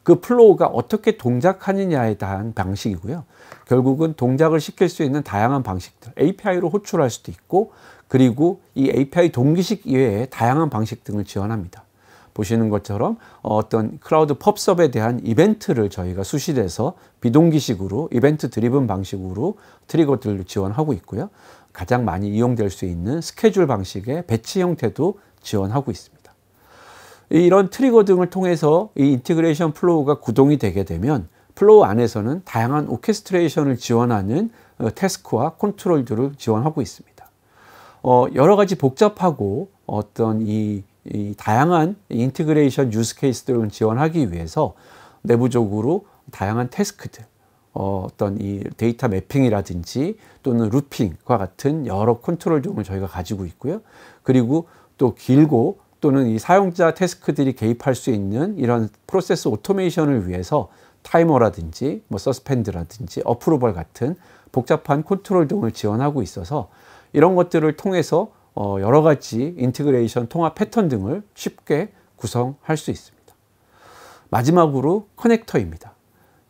Speaker 1: 그 플로우가 어떻게 동작하느냐에 대한 방식이고요. 결국은 동작을 시킬 수 있는 다양한 방식들, API로 호출할 수도 있고, 그리고 이 API 동기식 이외에 다양한 방식 등을 지원합니다. 보시는 것처럼 어떤 클라우드 펍섭에 대한 이벤트를 저희가 수실해서 비동기식으로 이벤트 드리븐 방식으로 트리거들을 지원하고 있고요. 가장 많이 이용될 수 있는 스케줄 방식의 배치 형태도 지원하고 있습니다. 이런 트리거 등을 통해서 이 인티그레이션 플로우가 구동이 되게 되면 플로우 안에서는 다양한 오케스트레이션을 지원하는 태스크와 컨트롤들을 지원하고 있습니다. 여러 가지 복잡하고 어떤 이 다양한 인티그레이션 유스 케이스들을 지원하기 위해서 내부적으로 다양한 태스크들, 어떤 이 데이터 매핑이라든지 또는 루핑과 같은 여러 컨트롤 등을 저희가 가지고 있고요. 그리고 또 길고 또는 이 사용자 태스크들이 개입할 수 있는 이런 프로세스 오토메이션을 위해서 타이머라든지 뭐 서스펜드라든지 어프로벌 같은 복잡한 컨트롤 등을 지원하고 있어서 이런 것들을 통해서 여러 가지 인티그레이션 통합 패턴 등을 쉽게 구성할 수 있습니다. 마지막으로 커넥터입니다.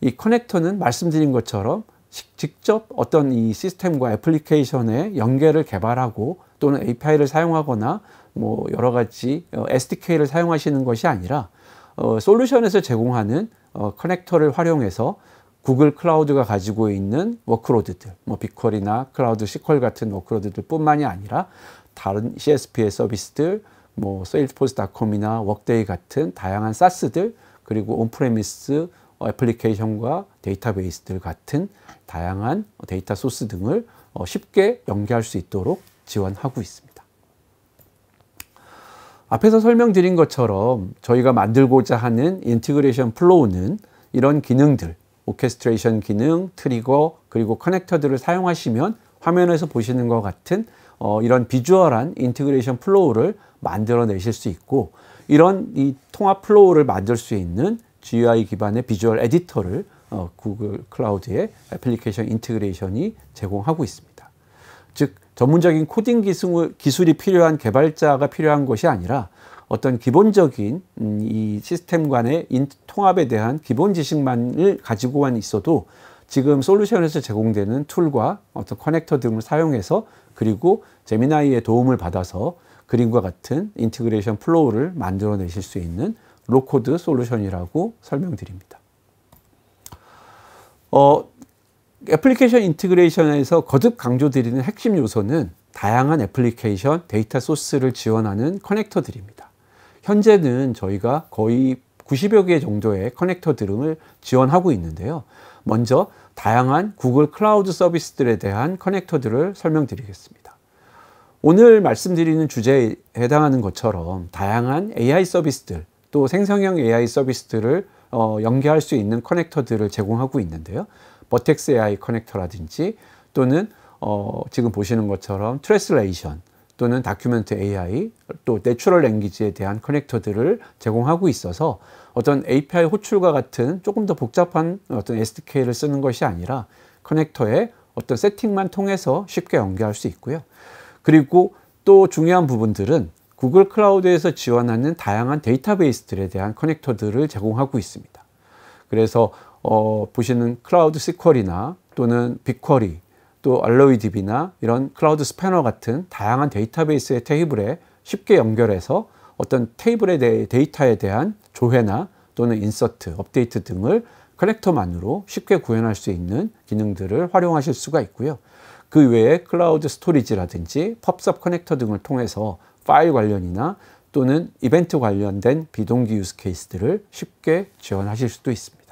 Speaker 1: 이 커넥터는 말씀드린 것처럼 직접 어떤 이 시스템과 애플리케이션의 연계를 개발하고 또는 API를 사용하거나 뭐 여러 가지 SDK를 사용하시는 것이 아니라 솔루션에서 제공하는 커넥터를 활용해서 구글 클라우드가 가지고 있는 워크로드들, 뭐 빅쿼리나 클라우드 시퀄 같은 워크로드들 뿐만이 아니라 다른 CSP의 서비스들, 뭐 세일즈포스닷컴이나 워크데이 같은 다양한 SaaS들, 그리고 온프레미스 애플리케이션과 데이터베이스들 같은 다양한 데이터 소스 등을 쉽게 연계할 수 있도록 지원하고 있습니다. 앞에서 설명드린 것처럼 저희가 만들고자 하는 인티그레이션 플로우는 이런 기능들, 오케스트레이션 기능, 트리거, 그리고 커넥터들을 사용하시면 화면에서 보시는 것 같은 이런 비주얼한 인티그레이션 플로우를 만들어내실 수 있고, 이런 이 통합 플로우를 만들 수 있는 GUI 기반의 비주얼 에디터를 구글 클라우드의 애플리케이션 인티그레이션이 제공하고 있습니다. 즉 전문적인 코딩 기술이 필요한 개발자가 필요한 것이 아니라 어떤 기본적인 이 시스템 간의 통합에 대한 기본 지식만을 가지고만 있어도 지금 솔루션에서 제공되는 툴과 어떤 커넥터 등을 사용해서, 그리고 제미나이의 도움을 받아서 그림과 같은 인티그레이션 플로우를 만들어내실 수 있는 로코드 솔루션이라고 설명드립니다. 애플리케이션 인티그레이션에서 거듭 강조드리는 핵심 요소는 다양한 애플리케이션 데이터 소스를 지원하는 커넥터들입니다. 현재는 저희가 거의 90여 개 정도의 커넥터 등을 지원하고 있는데요. 먼저 다양한 구글 클라우드 서비스들에 대한 커넥터들을 설명드리겠습니다. 오늘 말씀드리는 주제에 해당하는 것처럼 다양한 AI 서비스들, 또 생성형 AI 서비스들을 연계할 수 있는 커넥터들을 제공하고 있는데요. 버텍스 AI 커넥터라든지, 또는 지금 보시는 것처럼 트랜슬레이션, 또는 다큐멘트 AI, 또 내추럴 랭귀지에 대한 커넥터들을 제공하고 있어서 어떤 API 호출과 같은 조금 더 복잡한 어떤 SDK를 쓰는 것이 아니라 커넥터의 어떤 세팅만 통해서 쉽게 연계할 수 있고요. 그리고 또 중요한 부분들은 구글 클라우드에서 지원하는 다양한 데이터베이스들에 대한 커넥터들을 제공하고 있습니다. 그래서 보시는 클라우드 SQL이나 또는 빅쿼리, 또 알로이DB나 이런 클라우드 스패너 같은 다양한 데이터베이스의 테이블에 쉽게 연결해서 어떤 테이블의 데이터에 대한 조회나 또는 인서트, 업데이트 등을 커넥터만으로 쉽게 구현할 수 있는 기능들을 활용하실 수가 있고요. 그 외에 클라우드 스토리지라든지 펍섭 커넥터 등을 통해서 파일 관련이나 또는 이벤트 관련된 비동기 유스 케이스들을 쉽게 지원하실 수도 있습니다.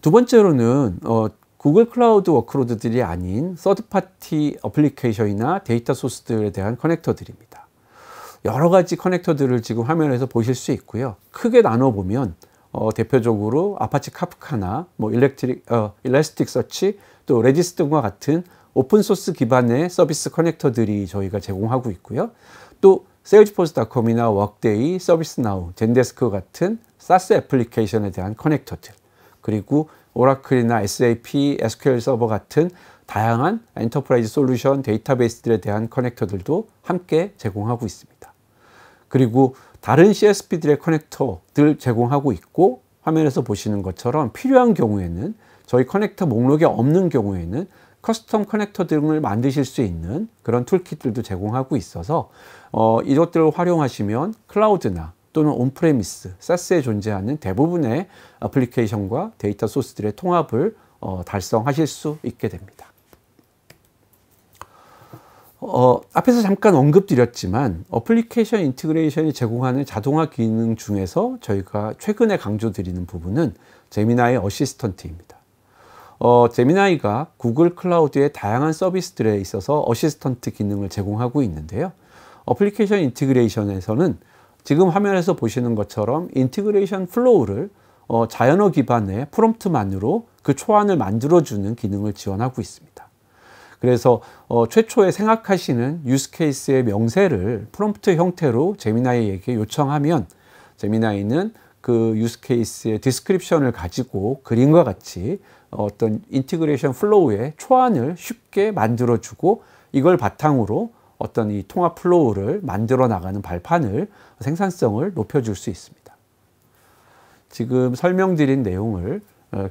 Speaker 1: 두 번째로는 구글 클라우드 워크로드들이 아닌 서드파티 어플리케이션이나 데이터 소스들에 대한 커넥터들입니다. 여러 가지 커넥터들을 지금 화면에서 보실 수 있고요. 크게 나눠보면 대표적으로 아파치 카프카나 일라스틱 서치, 또 레디스 등과 같은 오픈소스 기반의 서비스 커넥터들이 저희가 제공하고 있고요. 또 세일즈포스닷컴이나 워크데이, 서비스나우, 젠데스크 같은 사스 애플리케이션에 대한 커넥터들, 그리고 오라클이나 SAP, SQL 서버 같은 다양한 엔터프라이즈 솔루션 데이터베이스들에 대한 커넥터들도 함께 제공하고 있습니다. 그리고 다른 CSP들의 커넥터들 제공하고 있고, 화면에서 보시는 것처럼 필요한 경우에는, 저희 커넥터 목록에 없는 경우에는 커스텀 커넥터 등을 만드실 수 있는 그런 툴킷들도 제공하고 있어서 이것들을 활용하시면 클라우드나 또는 온프레미스, 사스에 존재하는 대부분의 애플리케이션과 데이터 소스들의 통합을 달성하실 수 있게 됩니다. 앞에서 잠깐 언급드렸지만 애플리케이션 인티그레이션이 제공하는 자동화 기능 중에서 저희가 최근에 강조드리는 부분은 제미나이 어시스턴트입니다. 제미나이가 구글 클라우드의 다양한 서비스들에 있어서 어시스턴트 기능을 제공하고 있는데요. 애플리케이션 인티그레이션에서는 지금 화면에서 보시는 것처럼 인티그레이션 플로우를 자연어 기반의 프롬프트만으로 그 초안을 만들어주는 기능을 지원하고 있습니다. 그래서 최초에 생각하시는 유스케이스의 명세를 프롬프트 형태로 제미나이에게 요청하면, 제미나이는 그 유스케이스의 디스크립션을 가지고 그림과 같이 어떤 인티그레이션 플로우의 초안을 쉽게 만들어주고, 이걸 바탕으로 어떤 이 통합 플로우를 만들어 나가는 발판을, 생산성을 높여줄 수 있습니다. 지금 설명드린 내용을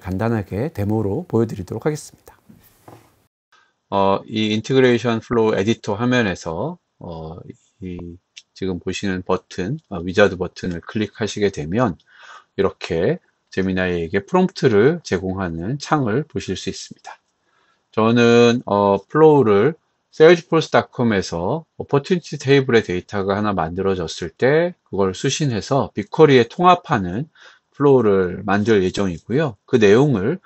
Speaker 1: 간단하게 데모로 보여드리도록 하겠습니다. 이 인티그레이션 플로우 에디터 화면에서 지금 보시는 버튼, 위자드 버튼을 클릭하시게 되면 이렇게 제미나이에게 프롬프트를 제공하는 창을 보실 수 있습니다. 저는 플로우를 세일즈포스닷컴에서 오퍼튜니티 테이블의 데이터가 하나 만들어졌을 때 그걸 수신해서 빅쿼리에 통합하는 플로우를 만들 예정이고요. 그 내용을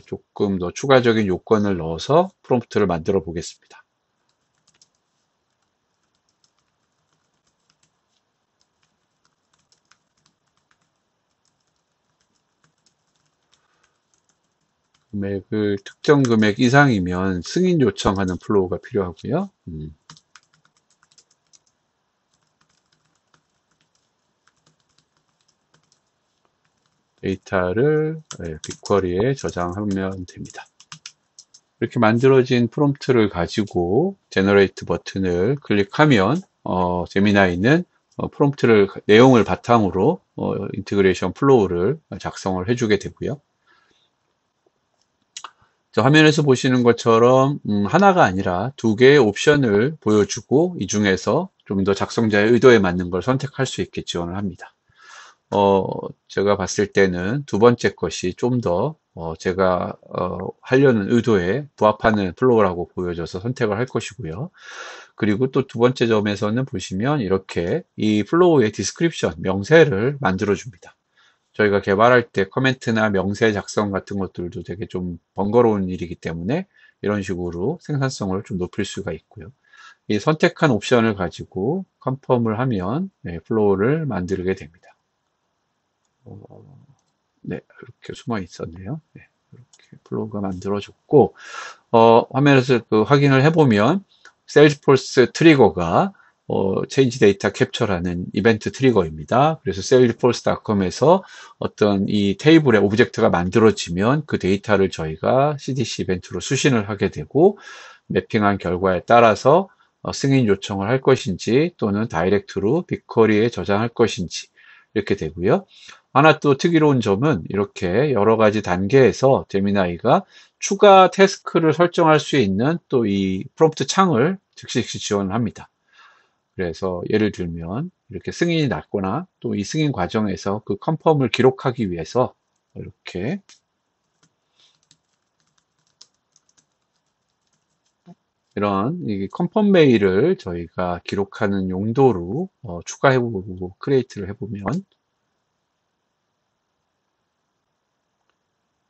Speaker 1: 조금 더 추가적인 요건을 넣어서 프롬프트를 만들어 보겠습니다. 금액을 특정 금액 이상이면 승인 요청하는 플로우가 필요하고요. 데이터를 빅쿼리에 저장하면 됩니다. 이렇게 만들어진 프롬프트를 가지고 제너레이트 버튼을 클릭하면 제미나이는 프롬프트를 내용을 바탕으로 인티그레이션 플로우를 작성을 해주게 되고요. 화면에서 보시는 것처럼 하나가 아니라 두 개의 옵션을 보여주고 이 중에서 좀 더 작성자의 의도에 맞는 걸 선택할 수 있게 지원을 합니다. 제가 봤을 때는 두 번째 것이 좀 더 제가 하려는 의도에 부합하는 플로우라고 보여져서 선택을 할 것이고요. 그리고 또 두 번째 점에서는 보시면 이렇게 이 플로우의 디스크립션, 명세를 만들어 줍니다. 저희가 개발할 때 커멘트나 명세 작성 같은 것들도 되게 좀 번거로운 일이기 때문에 이런 식으로 생산성을 좀 높일 수가 있고요. 이 선택한 옵션을 가지고 컨펌을 하면 플로우를 만들게 됩니다. 네, 이렇게 숨어 있었네요. 네, 이렇게 플로우가 만들어졌고, 화면에서 그 확인을 해보면, 세일즈포스 트리거가, 체인지 데이터 캡처라는 이벤트 트리거입니다. 그래서 salesforce.com에서 어떤 이 테이블의 오브젝트가 만들어지면 그 데이터를 저희가 CDC 이벤트로 수신을 하게 되고, 매핑한 결과에 따라서 승인 요청을 할 것인지 또는 다이렉트로 빅쿼리에 저장할 것인지 이렇게 되고요. 하나 또 특이로운 점은 이렇게 여러 가지 단계에서 제미나이가 추가 태스크를 설정할 수 있는 또 이 프롬프트 창을 즉시 지원을 합니다. 그래서 예를 들면 이렇게 승인이 났거나 또 이 승인 과정에서 그 컨펌을 기록하기 위해서 이렇게 이런 이 컨펌 메일을 저희가 기록하는 용도로 추가해보고 크리에이트를 해보면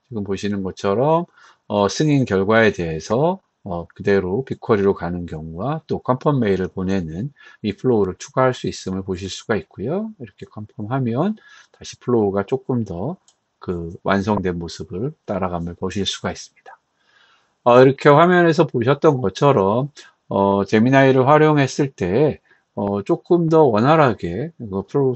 Speaker 1: 지금 보시는 것처럼 승인 결과에 대해서 그대로 빅쿼리로 가는 경우와 또 컨펌 메일을 보내는 이 플로우를 추가할 수 있음을 보실 수가 있고요. 이렇게 컨펌하면 다시 플로우가 조금 더 그 완성된 모습을 따라감을 보실 수가 있습니다. 이렇게 화면에서 보셨던 것처럼 제미나이를 활용했을 때 조금 더 원활하게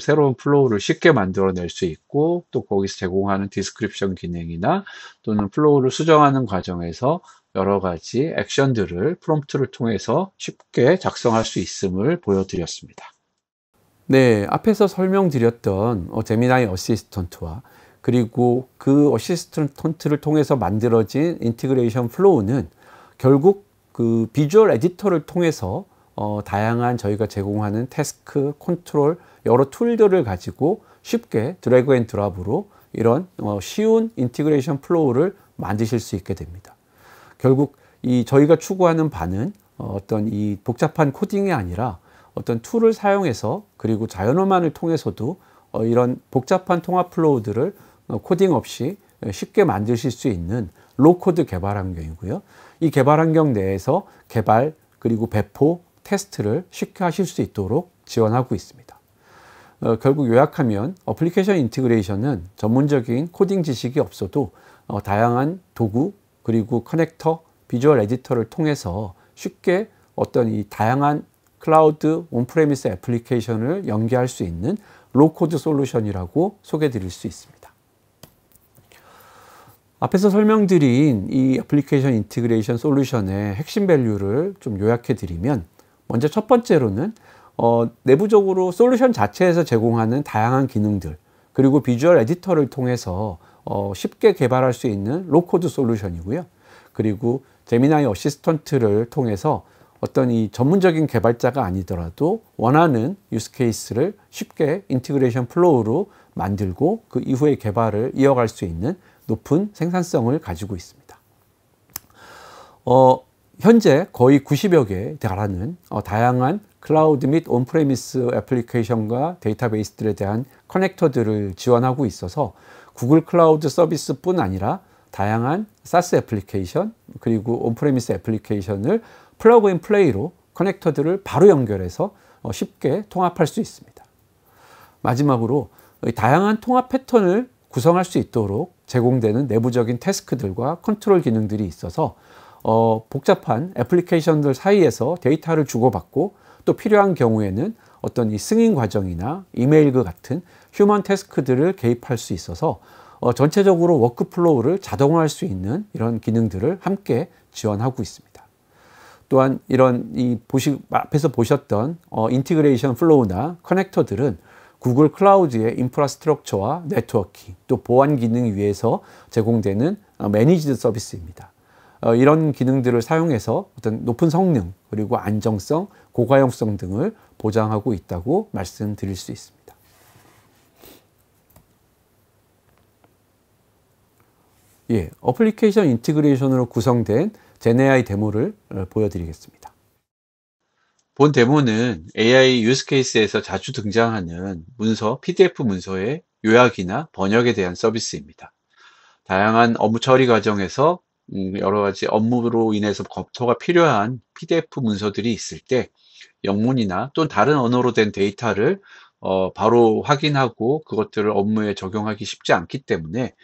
Speaker 1: 새로운 플로우를 쉽게 만들어낼 수 있고 또 거기서 제공하는 디스크립션 기능이나 또는 플로우를 수정하는 과정에서 여러 가지 액션들을 프롬프트를 통해서 쉽게 작성할 수 있음을 보여드렸습니다. 네, 앞에서 설명드렸던 제미나이 어시스턴트와 그리고 그 어시스턴트를 통해서 만들어진 인티그레이션 플로우는 결국 그 비주얼 에디터를 통해서 다양한 저희가 제공하는 태스크, 컨트롤, 여러 툴들을 가지고 쉽게 드래그 앤 드랍으로 이런 쉬운 인티그레이션 플로우를 만드실 수 있게 됩니다. 결국 이 저희가 추구하는 바는 어떤 이 복잡한 코딩이 아니라 어떤 툴을 사용해서 그리고 자연어만을 통해서도 이런 복잡한 통합 플로우들을 코딩 없이 쉽게 만드실 수 있는 로코드 개발 환경이고요. 이 개발 환경 내에서 개발 그리고 배포, 테스트를 쉽게 하실 수 있도록 지원하고 있습니다. 결국 요약하면 어플리케이션 인티그레이션은 전문적인 코딩 지식이 없어도 다양한 도구 그리고 커넥터, 비주얼 에디터를 통해서 쉽게 어떤 이 다양한 클라우드 온프레미스 애플리케이션을 연계할 수 있는 로코드 솔루션이라고 소개해 드릴 수 있습니다. 앞에서 설명드린 이 애플리케이션 인티그레이션 솔루션의 핵심 밸류를 좀 요약해 드리면 먼저 첫 번째로는 내부적으로 솔루션 자체에서 제공하는 다양한 기능들 그리고 비주얼 에디터를 통해서 쉽게 개발할 수 있는 로코드 솔루션이고요. 그리고 제미나이 어시스턴트를 통해서 어떤 이 전문적인 개발자가 아니더라도 원하는 유스 케이스를 쉽게 인티그레이션 플로우로 만들고 그 이후에 개발을 이어갈 수 있는 높은 생산성을 가지고 있습니다. 현재 거의 90여 개에 달하는 다양한 클라우드 및 온프레미스 애플리케이션과 데이터베이스들에 대한 커넥터들을 지원하고 있어서 구글 클라우드 서비스뿐 아니라 다양한 사스 애플리케이션 그리고 온프레미스 애플리케이션을 플러그 앤 플레이로 커넥터들을 바로 연결해서 쉽게 통합할 수 있습니다. 마지막으로 다양한 통합 패턴을 구성할 수 있도록 제공되는 내부적인 태스크들과 컨트롤 기능들이 있어서 복잡한 애플리케이션들 사이에서 데이터를 주고받고 또 필요한 경우에는 어떤 이 승인 과정이나 이메일과 같은 휴먼 태스크들을 개입할 수 있어서 전체적으로 워크플로우를 자동화할 수 있는 이런 기능들을 함께 지원하고 있습니다. 또한 이런 앞에서 보셨던 인티그레이션 플로우나 커넥터들은 구글 클라우드의 인프라스트럭처와 네트워킹, 또 보안 기능 위에서 제공되는 매니지드 서비스입니다. 이런 기능들을 사용해서 어떤 높은 성능, 그리고 안정성, 고가용성 등을 보장하고 있다고 말씀드릴 수 있습니다. 예, 어플리케이션 인티그레이션으로 구성된 젠AI 데모를 보여드리겠습니다. 본 데모는 AI 유스 케이스에서 자주 등장하는 문서, PDF 문서의 요약이나 번역에 대한 서비스입니다. 다양한 업무 처리 과정에서 여러 가지 업무로 인해서 검토가 필요한 PDF 문서들이 있을 때 영문이나 또는 다른 언어로 된 데이터를 바로 확인하고 그것들을 업무에 적용하기 쉽지 않기 때문에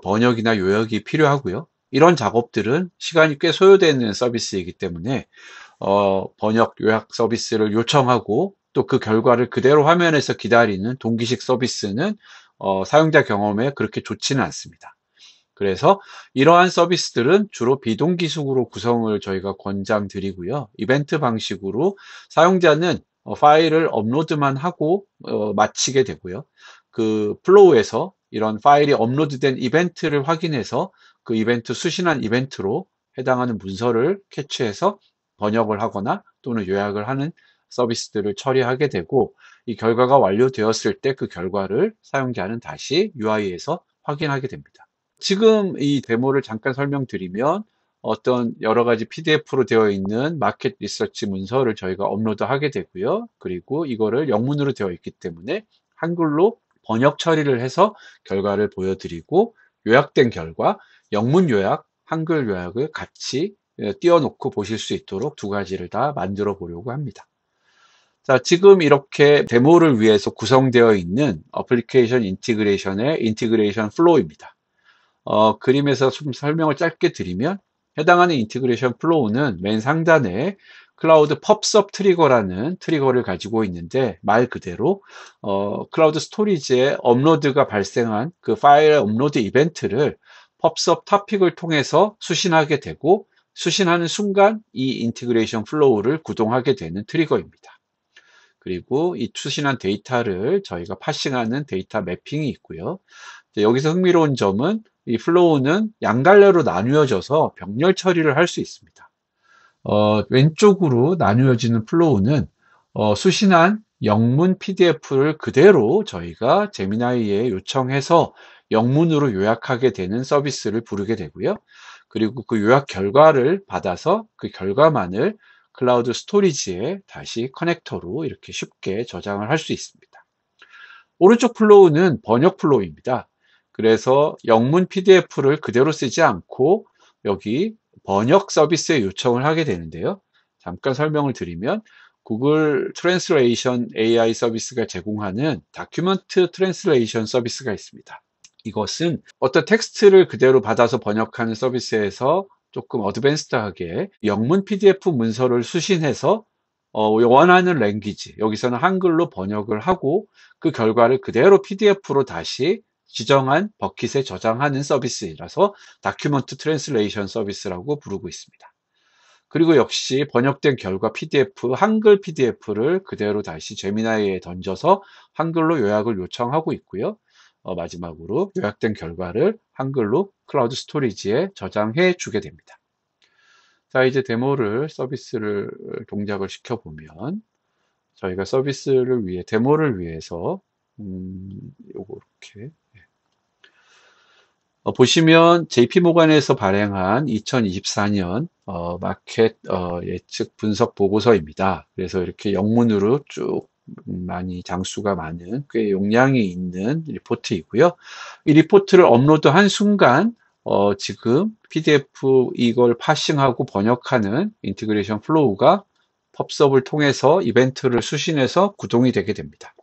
Speaker 1: 번역이나 요약이 필요하고요. 이런 작업들은 시간이 꽤 소요되는 서비스이기 때문에 번역 요약 서비스를 요청하고 또 그 결과를 그대로 화면에서 기다리는 동기식 서비스는 사용자 경험에 그렇게 좋지는 않습니다. 그래서 이러한 서비스들은 주로 비동기식으로 구성을 저희가 권장드리고요. 이벤트 방식으로 사용자는 파일을 업로드만 하고 마치게 되고요. 그 플로우에서 이런 파일이 업로드된 이벤트를 확인해서 그 이벤트 수신한 이벤트로 해당하는 문서를 캐치해서 번역을 하거나 또는 요약을 하는 서비스들을 처리하게 되고, 이 결과가 완료되었을 때 그 결과를 사용자는 다시 UI에서 확인하게 됩니다. 지금 이 데모를 잠깐 설명드리면 어떤 여러 가지 PDF로 되어 있는 마켓 리서치 문서를 저희가 업로드하게 되고요. 그리고 이거를 영문으로 되어 있기 때문에 한글로 번역 처리를 해서 결과를 보여드리고, 요약된 결과, 영문 요약, 한글 요약을 같이 띄워놓고 보실 수 있도록 두 가지를 다 만들어 보려고 합니다. 자, 지금 이렇게 데모를 위해서 구성되어 있는 어플리케이션 인티그레이션의 인티그레이션 플로우입니다. 그림에서 좀 설명을 짧게 드리면, 해당하는 인티그레이션 플로우는 맨 상단에 클라우드 펍섭 트리거라는 트리거를 가지고 있는데, 말 그대로 클라우드 스토리지에 업로드가 발생한 그 파일 업로드 이벤트를 펍섭 토픽을 통해서 수신하게 되고, 수신하는 순간 이 인티그레이션 플로우를 구동하게 되는 트리거입니다. 그리고 이 수신한 데이터를 저희가 파싱하는 데이터 매핑이 있고요. 여기서 흥미로운 점은 이 플로우는 양갈래로 나누어져서 병렬 처리를 할 수 있습니다. 왼쪽으로 나누어지는 플로우는 수신한 영문 PDF를 그대로 저희가 제미나이에 요청해서 영문으로 요약하게 되는 서비스를 부르게 되고요. 그리고 그 요약 결과를 받아서 그 결과만을 클라우드 스토리지에 다시 커넥터로 이렇게 쉽게 저장을 할 수 있습니다. 오른쪽 플로우는 번역 플로우입니다. 그래서 영문 PDF를 그대로 쓰지 않고 여기 번역 서비스에 요청을 하게 되는데요. 잠깐 설명을 드리면, 구글 트랜스레이션 AI 서비스가 제공하는 다큐먼트 트랜스레이션 서비스가 있습니다. 이것은 어떤 텍스트를 그대로 받아서 번역하는 서비스에서 조금 어드밴스드하게 영문 PDF 문서를 수신해서 원하는 랭귀지, 여기서는 한글로 번역을 하고 그 결과를 그대로 PDF로 다시 지정한 버킷에 저장하는 서비스라서 다큐먼트 트랜슬레이션 서비스라고 부르고 있습니다. 그리고 역시 번역된 결과 PDF, 한글 PDF를 그대로 다시 제미나이에 던져서 한글로 요약을 요청하고 있고요. 마지막으로 요약된 결과를 한글로 클라우드 스토리지에 저장해 주게 됩니다. 자, 이제 서비스를 동작을 시켜보면, 저희가 서비스를 위해, 데모를 위해서, 요거 이렇게. 보시면 JP모간에서 발행한 2024년 마켓 예측 분석 보고서입니다. 그래서 이렇게 영문으로 쭉 많이 장수가 많은 꽤 용량이 있는 리포트이고요. 이 리포트를 업로드한 순간 지금 PDF 이걸 파싱하고 번역하는 인티그레이션 플로우가 펍섭을 통해서 이벤트를 수신해서 구동이 되게 됩니다.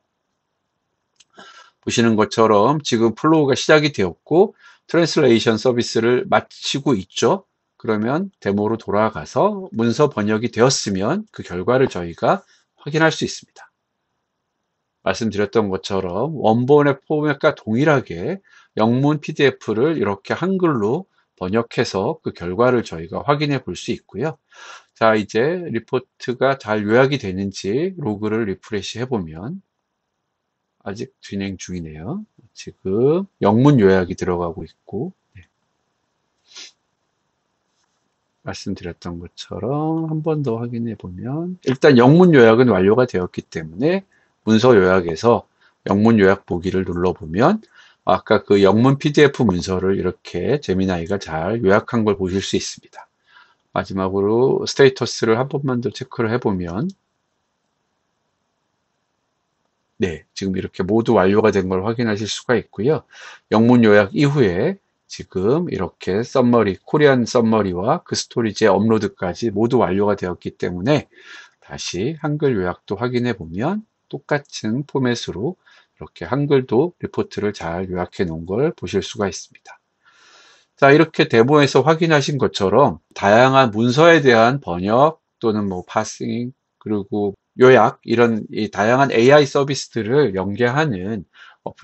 Speaker 1: 보시는 것처럼 지금 플로우가 시작이 되었고 트랜슬레이션 서비스를 마치고 있죠. 그러면 데모로 돌아가서 문서 번역이 되었으면 그 결과를 저희가 확인할 수 있습니다. 말씀드렸던 것처럼 원본의 포맷과 동일하게 영문 PDF를 이렇게 한글로 번역해서 그 결과를 저희가 확인해 볼 수 있고요. 자, 이제 리포트가 잘 요약이 되는지 로그를 리프레시 해보면 아직 진행 중이네요. 지금 영문 요약이 들어가고 있고, 말씀드렸던 것처럼 한 번 더 확인해 보면 일단 영문 요약은 완료가 되었기 때문에 문서 요약에서 영문 요약 보기를 눌러보면 아까 그 영문 PDF 문서를 이렇게 제미나이가 잘 요약한 걸 보실 수 있습니다. 마지막으로 스테이터스를 한 번만 더 체크를 해보면 네, 지금 이렇게 모두 완료가 된 걸 확인하실 수가 있고요. 영문 요약 이후에 지금 이렇게 썸머리, 코리안 썸머리와 그 스토리지의 업로드까지 모두 완료가 되었기 때문에 다시 한글 요약도 확인해 보면 똑같은 포맷으로 이렇게 한글도 리포트를 잘 요약해 놓은 걸 보실 수가 있습니다. 자, 이렇게 데모에서 확인하신 것처럼 다양한 문서에 대한 번역 또는 뭐 파싱 그리고 요약 이런 이 다양한 AI 서비스들을 연계하는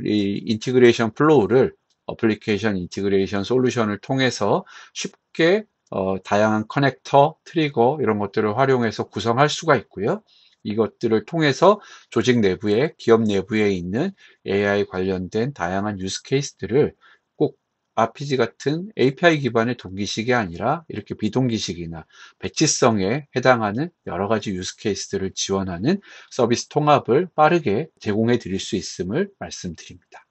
Speaker 1: 이 인티그레이션 플로우를 어플리케이션 인티그레이션 솔루션을 통해서 쉽게 다양한 커넥터, 트리거 이런 것들을 활용해서 구성할 수가 있고요. 이것들을 통해서 조직 내부에 기업 내부에 있는 AI 관련된 다양한 유스 케이스들을 꼭 RPG 같은 API 기반의 동기식이 아니라 이렇게 비동기식이나 배치성에 해당하는 여러 가지 유스 케이스들을 지원하는 서비스 통합을 빠르게 제공해 드릴 수 있음을 말씀드립니다.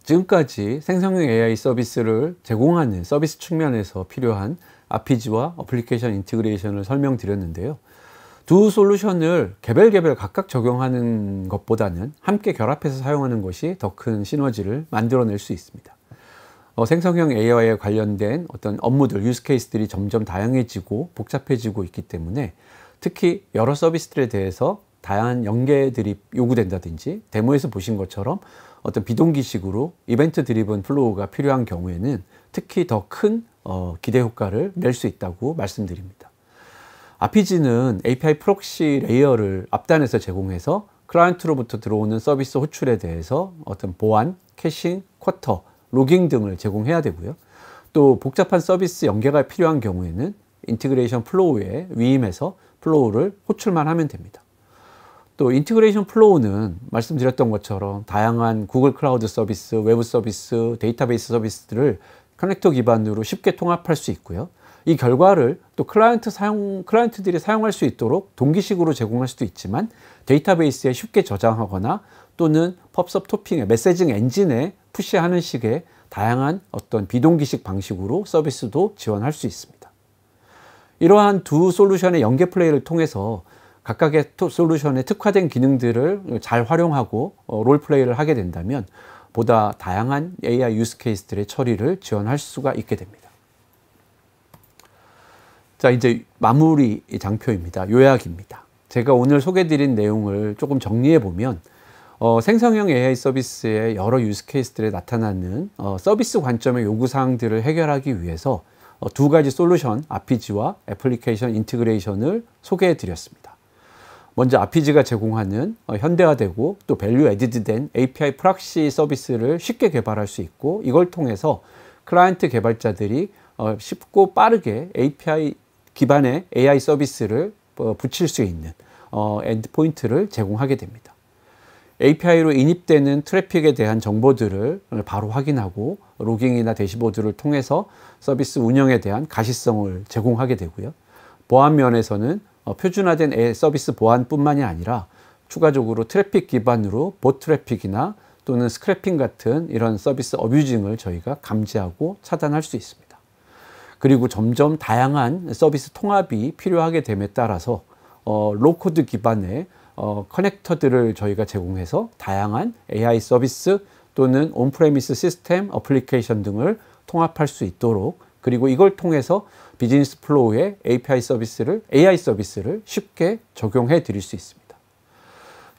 Speaker 1: 지금까지 생성형 AI 서비스를 제공하는 서비스 측면에서 필요한 RPG와 어플리케이션 인티그레이션을 설명드렸는데요. 두 솔루션을 개별 각각 적용하는 것보다는 함께 결합해서 사용하는 것이 더 큰 시너지를 만들어낼 수 있습니다. 생성형 AI에 관련된 어떤 업무들, 유스 케이스들이 점점 다양해지고 복잡해지고 있기 때문에 특히 여러 서비스들에 대해서 다양한 연계들이 요구된다든지 데모에서 보신 것처럼 어떤 비동기식으로 이벤트 드리븐 플로우가 필요한 경우에는 특히 더 큰 기대 효과를 낼 수 있다고 말씀드립니다. RPG는 API 프록시 레이어를 앞단에서 제공해서 클라이언트로부터 들어오는 서비스 호출에 대해서 어떤 보안, 캐싱, 쿼터, 로깅 등을 제공해야 되고요. 또 복잡한 서비스 연계가 필요한 경우에는 인티그레이션 플로우에 위임해서 플로우를 호출만 하면 됩니다. 또 인티그레이션 플로우는 말씀드렸던 것처럼 다양한 구글 클라우드 서비스, 외부 서비스, 데이터베이스 서비스들을 커넥터 기반으로 쉽게 통합할 수 있고요. 이 결과를 또 클라이언트들이 사용할 수 있도록 동기식으로 제공할 수도 있지만 데이터베이스에 쉽게 저장하거나 또는 펍섭 토핑의 메시징 엔진에 푸시하는 식의 다양한 어떤 비동기식 방식으로 서비스도 지원할 수 있습니다. 이러한 두 솔루션의 연계 플레이를 통해서 각각의 솔루션의 특화된 기능들을 잘 활용하고 롤플레이를 하게 된다면 보다 다양한 AI 유스 케이스들의 처리를 지원할 수가 있게 됩니다. 자, 이제 마무리 장표입니다. 요약입니다. 제가 오늘 소개드린 내용을 조금 정리해 보면 생성형 AI 서비스의 여러 유스 케이스들에 나타나는 서비스 관점의 요구사항들을 해결하기 위해서 두 가지 솔루션 RPG와 애플리케이션 인티그레이션을 소개해 드렸습니다. 먼저 RPG가 제공하는 현대화되고 또 밸류 애디드된 API 프락시 서비스를 쉽게 개발할 수 있고 이걸 통해서 클라이언트 개발자들이 쉽고 빠르게 API 기반의 AI 서비스를 붙일 수 있는 엔드포인트를 제공하게 됩니다. API로 인입되는 트래픽에 대한 정보들을 바로 확인하고 로깅이나 대시보드를 통해서 서비스 운영에 대한 가시성을 제공하게 되고요. 보안 면에서는 표준화된 서비스 보안뿐만이 아니라 추가적으로 트래픽 기반으로 봇 트래픽이나 또는 스크래핑 같은 이런 서비스 어뷰징을 저희가 감지하고 차단할 수 있습니다. 그리고 점점 다양한 서비스 통합이 필요하게 됨에 따라서 로코드 기반의 커넥터들을 저희가 제공해서 다양한 AI 서비스 또는 온프레미스 시스템, 어플리케이션 등을 통합할 수 있도록 그리고 이걸 통해서 비즈니스 플로우에 AI 서비스를 쉽게 적용해 드릴 수 있습니다.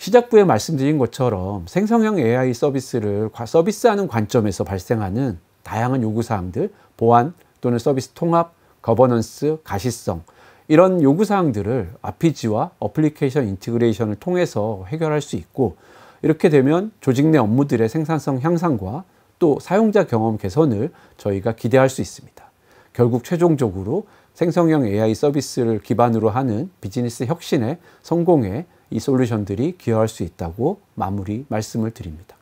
Speaker 1: 시작부에 말씀드린 것처럼 생성형 AI 서비스를 서비스하는 관점에서 발생하는 다양한 요구사항들, 보안 또는 서비스 통합, 거버넌스, 가시성, 이런 요구사항들을 RPG와 어플리케이션 인티그레이션을 통해서 해결할 수 있고, 이렇게 되면 조직 내 업무들의 생산성 향상과 또 사용자 경험 개선을 저희가 기대할 수 있습니다. 결국 최종적으로 생성형 AI 서비스를 기반으로 하는 비즈니스 혁신의 성공에 이 솔루션들이 기여할 수 있다고 마무리 말씀을 드립니다.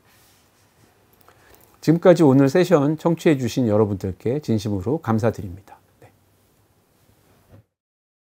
Speaker 1: 지금까지 오늘 세션 청취해 주신 여러분들께 진심으로 감사드립니다.